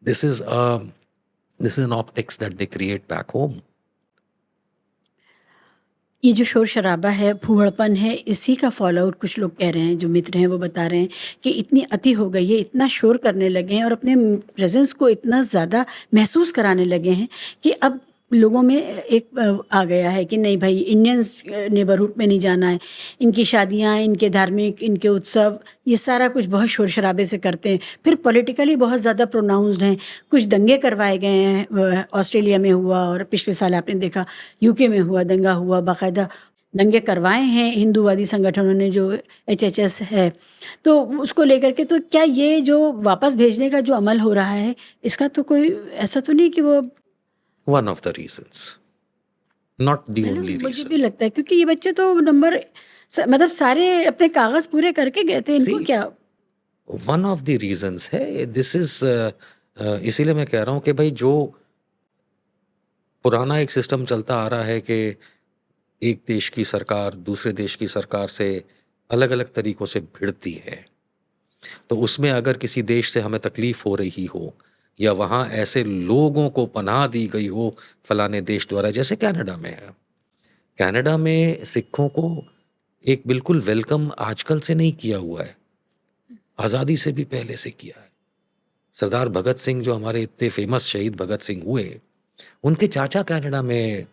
This is an optics that they create back home. ये जो शोर शराबा है, फूहड़पन है, इसी का फॉलोआउट कुछ लोग कह रहे हैं, जो मित्र हैं वो बता रहे हैं कि इतनी अति हो गई है, इतना शोर करने लगे हैं और अपने प्रेजेंस को इतना ज़्यादा महसूस कराने लगे हैं कि अब लोगों में एक आ गया है कि नहीं भाई, इंडियंस नेबरहुड में नहीं जाना है। इनकी शादियां, इनके धार्मिक, इनके उत्सव, ये सारा कुछ बहुत शोर शराबे से करते हैं। फिर पॉलिटिकली बहुत ज़्यादा प्रोनाउंस्ड हैं। कुछ दंगे करवाए गए हैं, ऑस्ट्रेलिया में हुआ और पिछले साल आपने देखा यूके में हुआ, दंगा हुआ, बाकायदा दंगे करवाए हैं हिंदूवादी संगठनों ने, जो HHS है, तो उसको लेकर के। तो क्या ये जो वापस भेजने का जो अमल हो रहा है, इसका तो कोई ऐसा तो नहीं कि वो One of the reasons, not the only मुझे reason. भी लगता है, क्योंकि ये बच्चे तो नंबर मतलब सारे अपने कागज पूरे करके गए थे, इनको See, क्या। One of the reasons है, this is इसीलिए मैं कह रहा हूं कि भाई जो पुराना एक सिस्टम चलता आ रहा है कि एक देश की सरकार दूसरे देश की सरकार से अलग अलग तरीकों से भिड़ती है। तो उसमें अगर किसी देश से हमें तकलीफ हो रही हो या वहाँ ऐसे लोगों को पनाह दी गई हो फलाने देश द्वारा, जैसे कनाडा में है। कनाडा में सिखों को एक बिल्कुल वेलकम आजकल से नहीं किया हुआ है, आज़ादी से भी पहले से किया है। सरदार भगत सिंह, जो हमारे इतने फेमस शहीद भगत सिंह हुए, उनके चाचा कनाडा में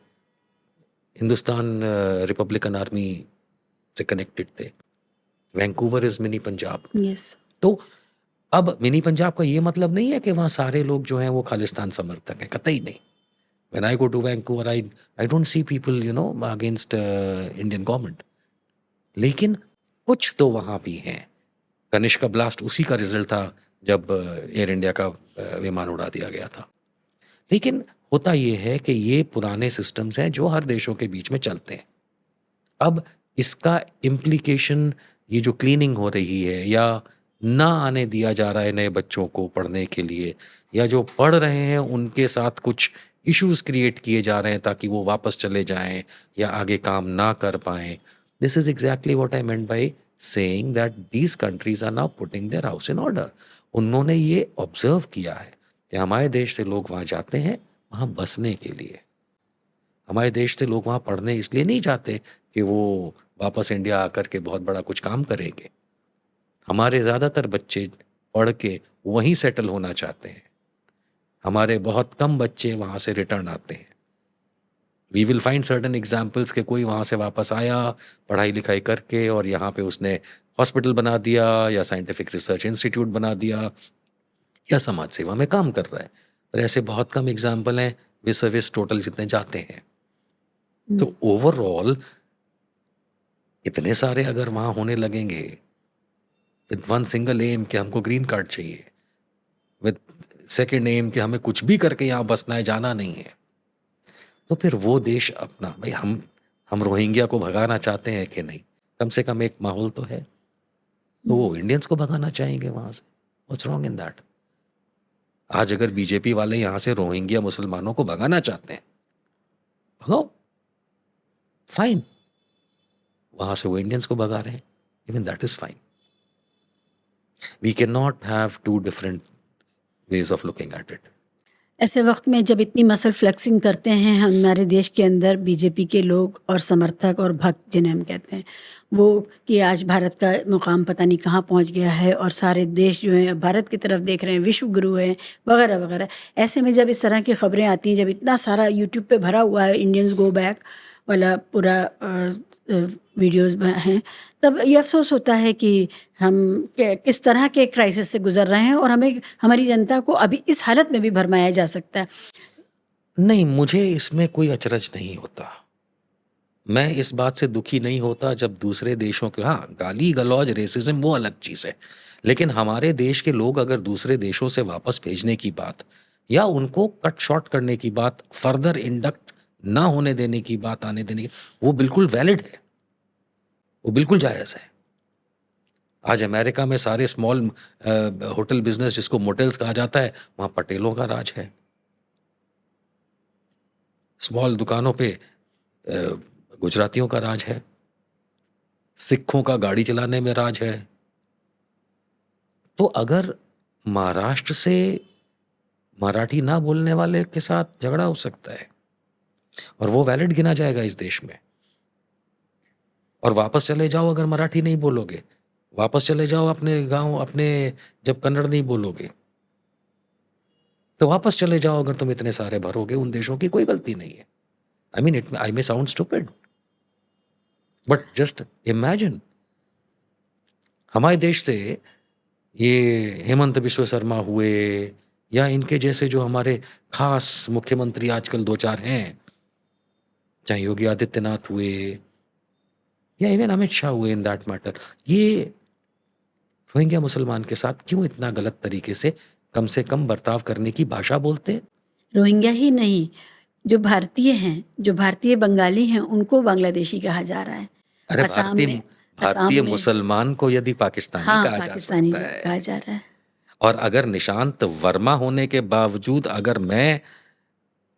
हिंदुस्तान रिपब्लिकन आर्मी से कनेक्टेड थे। Vancouver is mini Punjab. Yes. तो अब मिनी पंजाब का ये मतलब नहीं है कि वहाँ सारे लोग जो हैं वो खालिस्तान समर्थक हैं, कतई नहीं। When I go to Vancouver, I don't see people, against Indian government. लेकिन कुछ तो वहाँ भी हैं। कनिष्क का ब्लास्ट उसी का रिजल्ट था जब एयर इंडिया का विमान उड़ा दिया गया था। लेकिन होता ये है कि ये पुराने सिस्टम्स हैं जो हर देशों के बीच में चलते हैं। अब इसका इम्प्लीकेशन, ये जो क्लीनिंग हो रही है या ना आने दिया जा रहा है नए बच्चों को पढ़ने के लिए, या जो पढ़ रहे हैं उनके साथ कुछ इश्यूज क्रिएट किए जा रहे हैं ताकि वो वापस चले जाएं या आगे काम ना कर पाएं। This is exactly what I meant by saying that these countries are now putting their house in order. उन्होंने ये ऑब्जर्व किया है कि हमारे देश से लोग वहाँ जाते हैं वहाँ बसने के लिए। हमारे देश से लोग वहाँ पढ़ने इसलिए नहीं जाते कि वो वापस इंडिया आकर के बहुत बड़ा कुछ काम करेंगे। हमारे ज़्यादातर बच्चे पढ़ के वहीं सेटल होना चाहते हैं। हमारे बहुत कम बच्चे वहाँ से रिटर्न आते हैं। We will find certain examples के कोई वहाँ से वापस आया पढ़ाई लिखाई करके और यहाँ पे उसने हॉस्पिटल बना दिया या साइंटिफिक रिसर्च इंस्टीट्यूट बना दिया या समाज सेवा में काम कर रहा है। पर ऐसे बहुत कम एग्जाम्पल हैं विस टोटल जितने जाते हैं। तो ओवरऑल इतने सारे अगर वहाँ होने लगेंगे विद वन सिंगल एम कि हमको ग्रीन कार्ड चाहिए, विद सेकेंड एम कि हमें कुछ भी करके यहाँ बसना है, जाना नहीं है, तो फिर वो देश अपना, भाई हम रोहिंग्या को भगाना चाहते हैं कि नहीं, कम से कम एक माहौल तो है, तो वो इंडियंस को भगाना चाहेंगे वहाँ से। What's wrong in that? आज अगर बीजेपी वाले यहाँ से रोहिंग्या मुसलमानों को भगाना चाहते हैं, भगाओ, फाइन। वहाँ से वो इंडियंस को भगा रहे हैं, even that is fine. We cannot have two different ways of looking at it. ऐसे वक्त में जब इतनी मसल फ्लेक्सिंग करते हैं हमारे देश के अंदर बीजेपी के लोग और समर्थक और भक्त, जिन्हें हम कहते हैं, वो कि आज भारत का मुकाम पता नहीं कहाँ पहुँच गया है और सारे देश जो हैं भारत की तरफ देख रहे हैं, विश्व गुरु हैं वगैरह वगैरह। ऐसे में जब इस तरह की खबरें आती हैं, जब इतना सारा यूट्यूब पे भरा हुआ है इंडियंस गो बैक वाला पूरा वीडियोस हैं, तब ये अफसोस होता है कि हम किस तरह के क्राइसिस से गुजर रहे हैं और हमें, हमारी जनता को अभी इस हालत में भी भरमाया जा सकता है। नहीं, मुझे इसमें कोई अचरज नहीं होता। मैं इस बात से दुखी नहीं होता जब दूसरे देशों के, हाँ, गाली गलौज रेसिज्म वो अलग चीज़ है, लेकिन हमारे देश के लोग अगर दूसरे देशों से वापस भेजने की बात या उनको कट शॉर्ट करने की बात, फर्दर इंडक्ट ना होने देने की बात, आने देने की, वो बिल्कुल वैलिड है, वो बिल्कुल जायज़ है। आज अमेरिका में सारे स्मॉल होटल बिजनेस, जिसको मोटेल्स कहा जाता है, वहाँ पटेलों का राज है। स्मॉल दुकानों पे गुजरातियों का राज है। सिखों का गाड़ी चलाने में राज है। तो अगर महाराष्ट्र से मराठी ना बोलने वाले के साथ झगड़ा हो सकता है और वो वैलिड गिना जाएगा इस देश में, और वापस चले जाओ अगर मराठी नहीं बोलोगे, वापस चले जाओ अपने गांव, अपने जब कन्नड़ नहीं बोलोगे तो वापस चले जाओ अगर तुम इतने सारे भरोगे, उन देशों की कोई गलती नहीं है। I mean it, I may sound stupid, but just imagine हमारे देश से ये हेमंत बिश्व शर्मा हुए या इनके जैसे जो हमारे खास मुख्यमंत्री आजकल दो चार हैं, चाहे योगी आदित्यनाथ हुए या इवन अमित शाह हुए, इन दैट मैटर, ये रोहिंग्या मुसलमान के साथ क्यों इतना गलत तरीके से कम से बर्ताव करने की भाषा बोलते हैं? रोहिंग्या ही नहीं, जो भारतीय हैं, जो भारतीय बंगाली हैं, उनको बांग्लादेशी कहा जा रहा है। अरे असम भारतीय में, भारतीय मुसलमान को यदि पाकिस्तानी हाँ, कहा जा पाकिस्तानी सकता है, कहा जा रहा है। और अगर निशांत वर्मा होने के बावजूद अगर मैं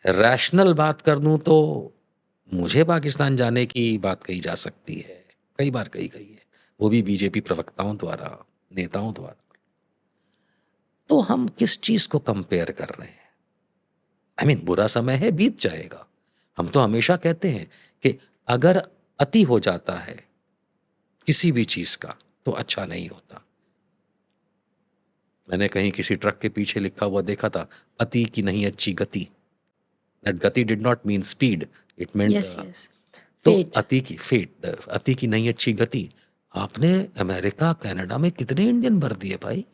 रैशनल बात कर दूं तो मुझे पाकिस्तान जाने की बात कही जा सकती है, कई बार कही गई है, वो भी बीजेपी प्रवक्ताओं द्वारा, नेताओं द्वारा। तो हम किस चीज को कंपेयर कर रहे हैं? आई मीन बुरा समय है, बीत जाएगा। हम तो हमेशा कहते हैं कि अगर अति हो जाता है किसी भी चीज का तो अच्छा नहीं होता। मैंने कहीं किसी ट्रक के पीछे लिखा हुआ देखा था, अति की नहीं अच्छी गति। दैट गति did not mean speed, it meant yes yes तो फेट। अति की नहीं अच्छी गति। आपने अमेरिका कनाडा में कितने इंडियन भर दिए भाई,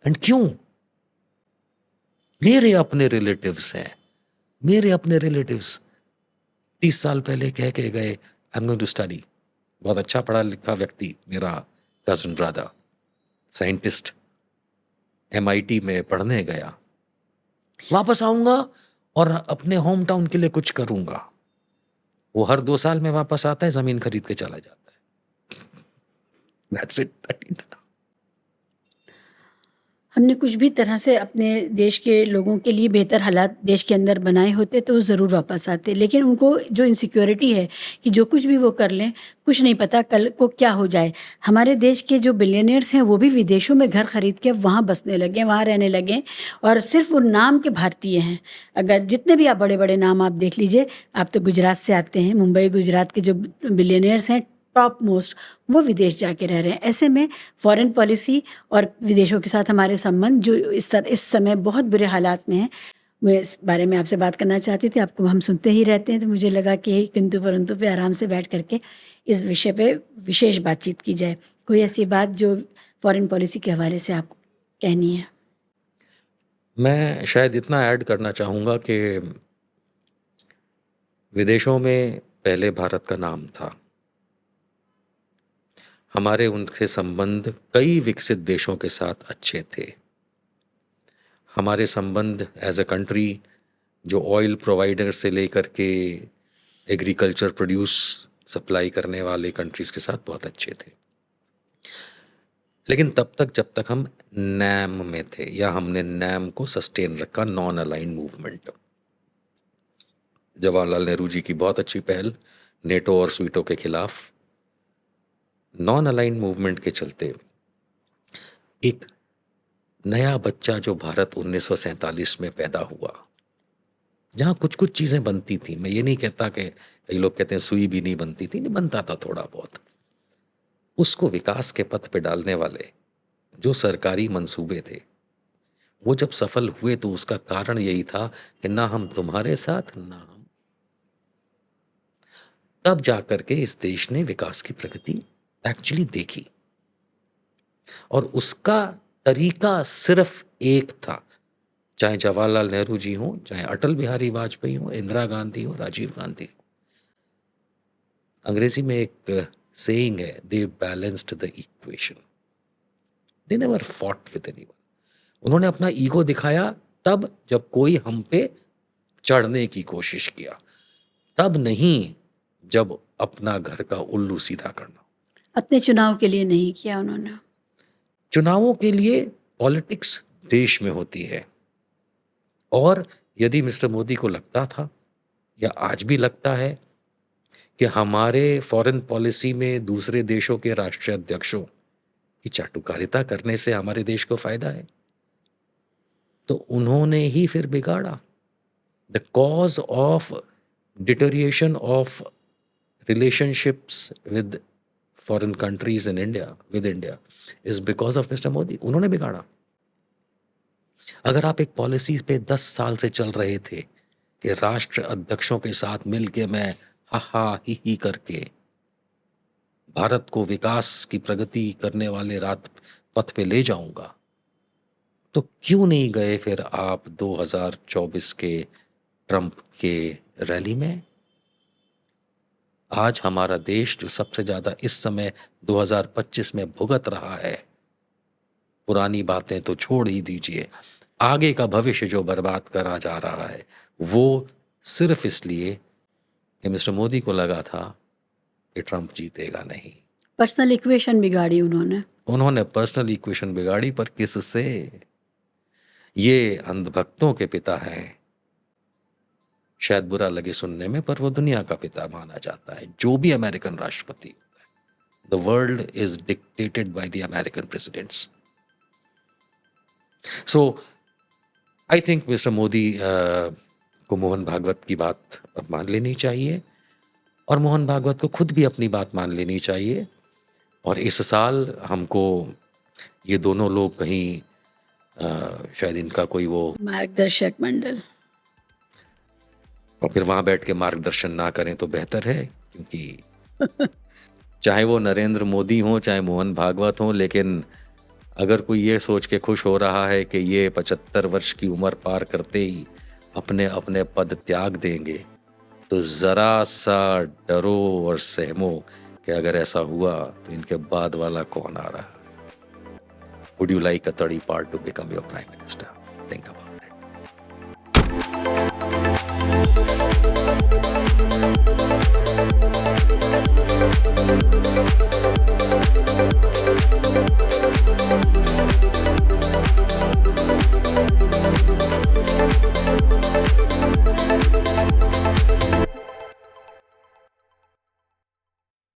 एंड क्यों? मेरे अपने रिलेटिव्स हैं, मेरे अपने रिलेटिव्स 30 साल पहले कह के गए I am going to study. बहुत अच्छा पढ़ा लिखा व्यक्ति, मेरा कजन ब्रदर साइंटिस्ट, MIT में पढ़ने गया, वापस आऊंगा और अपने होम टाउन के लिए कुछ करूंगा। वो हर 2 साल में वापस आता है, जमीन खरीद के चला जाता है। That's it. हमने कुछ भी तरह से अपने देश के लोगों के लिए बेहतर हालात देश के अंदर बनाए होते तो ज़रूर वापस आते, लेकिन उनको जो इनसिक्योरिटी है कि जो कुछ भी वो कर लें, कुछ नहीं पता कल को क्या हो जाए। हमारे देश के जो बिलियनियर्स हैं वो भी विदेशों में घर खरीद के वहाँ बसने लगे, वहाँ रहने लगे, और सिर्फ वो नाम के भारतीय हैं। अगर जितने भी आप बड़े बड़े नाम आप देख लीजिए, आप तो गुजरात से आते हैं, मुंबई गुजरात के जो बिलियनियर्स हैं टॉप मोस्ट, वो विदेश जाके रह रहे हैं। ऐसे में फॉरेन पॉलिसी और विदेशों के साथ हमारे संबंध जो इस समय बहुत बुरे हालात में हैं, मैं इस बारे में आपसे बात करना चाहती थी। आपको हम सुनते ही रहते हैं तो मुझे लगा कि किंतु परंतु पे आराम से बैठ करके इस विषय पे विशेष बातचीत की जाए। कोई ऐसी बात जो फॉरेन पॉलिसी के हवाले से आपको कहनी है? मैं शायद इतना ऐड करना चाहूँगा कि विदेशों में पहले भारत का नाम था, हमारे उनसे संबंध कई विकसित देशों के साथ अच्छे थे। हमारे संबंध एज अ कंट्री जो ऑयल प्रोवाइडर से लेकर के एग्रीकल्चर प्रोड्यूस सप्लाई करने वाले कंट्रीज के साथ बहुत अच्छे थे, लेकिन तब तक जब तक हम नैम में थे, या हमने नैम को सस्टेन रखा, non align movement. Jawaharlal Nehru ji की बहुत अच्छी पहल नेटो और स्वीटो के खिलाफ, नॉन अलाइन मूवमेंट के चलते एक नया बच्चा जो भारत 1947 में पैदा हुआ, जहाँ कुछ कुछ चीज़ें बनती थी। मैं ये नहीं कहता कि कई लोग कहते हैं सुई भी नहीं बनती थी, नहीं बनता था थोड़ा बहुत। उसको विकास के पथ पे डालने वाले जो सरकारी मंसूबे थे, वो जब सफल हुए तो उसका कारण यही था कि ना हम तुम्हारे साथ ना हम। तब जाकर के इस देश ने विकास की प्रगति एक्चुअली देखी, और उसका तरीका सिर्फ एक था। चाहे जवाहरलाल नेहरू जी हों, चाहे अटल बिहारी वाजपेयी हों, इंदिरा गांधी हो, राजीव गांधी हो। अंग्रेजी में एक सेइंग है, they balanced the equation, they never fought with anyone. उन्होंने अपना ईगो दिखाया तब जब कोई हम पे चढ़ने की कोशिश किया, तब नहीं जब अपना घर का उल्लू सीधा करना। अपने चुनाव के लिए नहीं किया उन्होंने। चुनावों के लिए पॉलिटिक्स देश में होती है, और यदि मिस्टर मोदी को लगता था या आज भी लगता है कि हमारे फॉरेन पॉलिसी में दूसरे देशों के राष्ट्रीय अध्यक्षों की चाटुकारिता करने से हमारे देश को फायदा है, तो उन्होंने ही फिर बिगाड़ा। The cause of deterioration of relationships with foreign countries in India, with India, is because of mister Modi. उन्होंने बिगाड़ा। अगर आप एक पॉलिसी पे 10 साल से चल रहे थे कि राष्ट्र अध्यक्षों के साथ मिलके मैं हा ही करके भारत को विकास की प्रगति करने वाले रात पथ पे ले जाऊंगा, तो क्यों नहीं गए फिर आप 2024 के ट्रंप के रैली में? आज हमारा देश जो सबसे ज्यादा इस समय 2025 में भुगत रहा है, पुरानी बातें तो छोड़ ही दीजिए, आगे का भविष्य जो बर्बाद करा जा रहा है, वो सिर्फ इसलिए कि मिस्टर मोदी को लगा था कि ट्रंप जीतेगा नहीं। पर्सनल इक्वेशन बिगाड़ी उन्होंने। उन्होंने पर्सनल इक्वेशन बिगाड़ी, पर किससे? ये अंधभक्तों के पिता हैं। शायद बुरा लगे सुनने में, पर वो दुनिया का पिता माना जाता है। जो भी अमेरिकन राष्ट्रपति, the world is dictated by the American presidents. So I think mister Modi को मोहन भागवत की बात अब मान लेनी चाहिए, और मोहन भागवत को खुद भी अपनी बात मान लेनी चाहिए। और इस साल हमको ये दोनों लोग कहीं शायद इनका कोई वो मार्गदर्शक मंडल, और फिर वहाँ बैठ के मार्गदर्शन ना करें तो बेहतर है, क्योंकि चाहे वो नरेंद्र मोदी हों चाहे मोहन भागवत हों, लेकिन अगर कोई ये सोच के खुश हो रहा है कि ये 75 वर्ष की उम्र पार करते ही अपने अपने पद त्याग देंगे, तो ज़रा सा डरो और सहमो कि अगर ऐसा हुआ तो इनके बाद वाला कौन आ रहा है। Would you like a 30 part to become your prime minister? Think about it.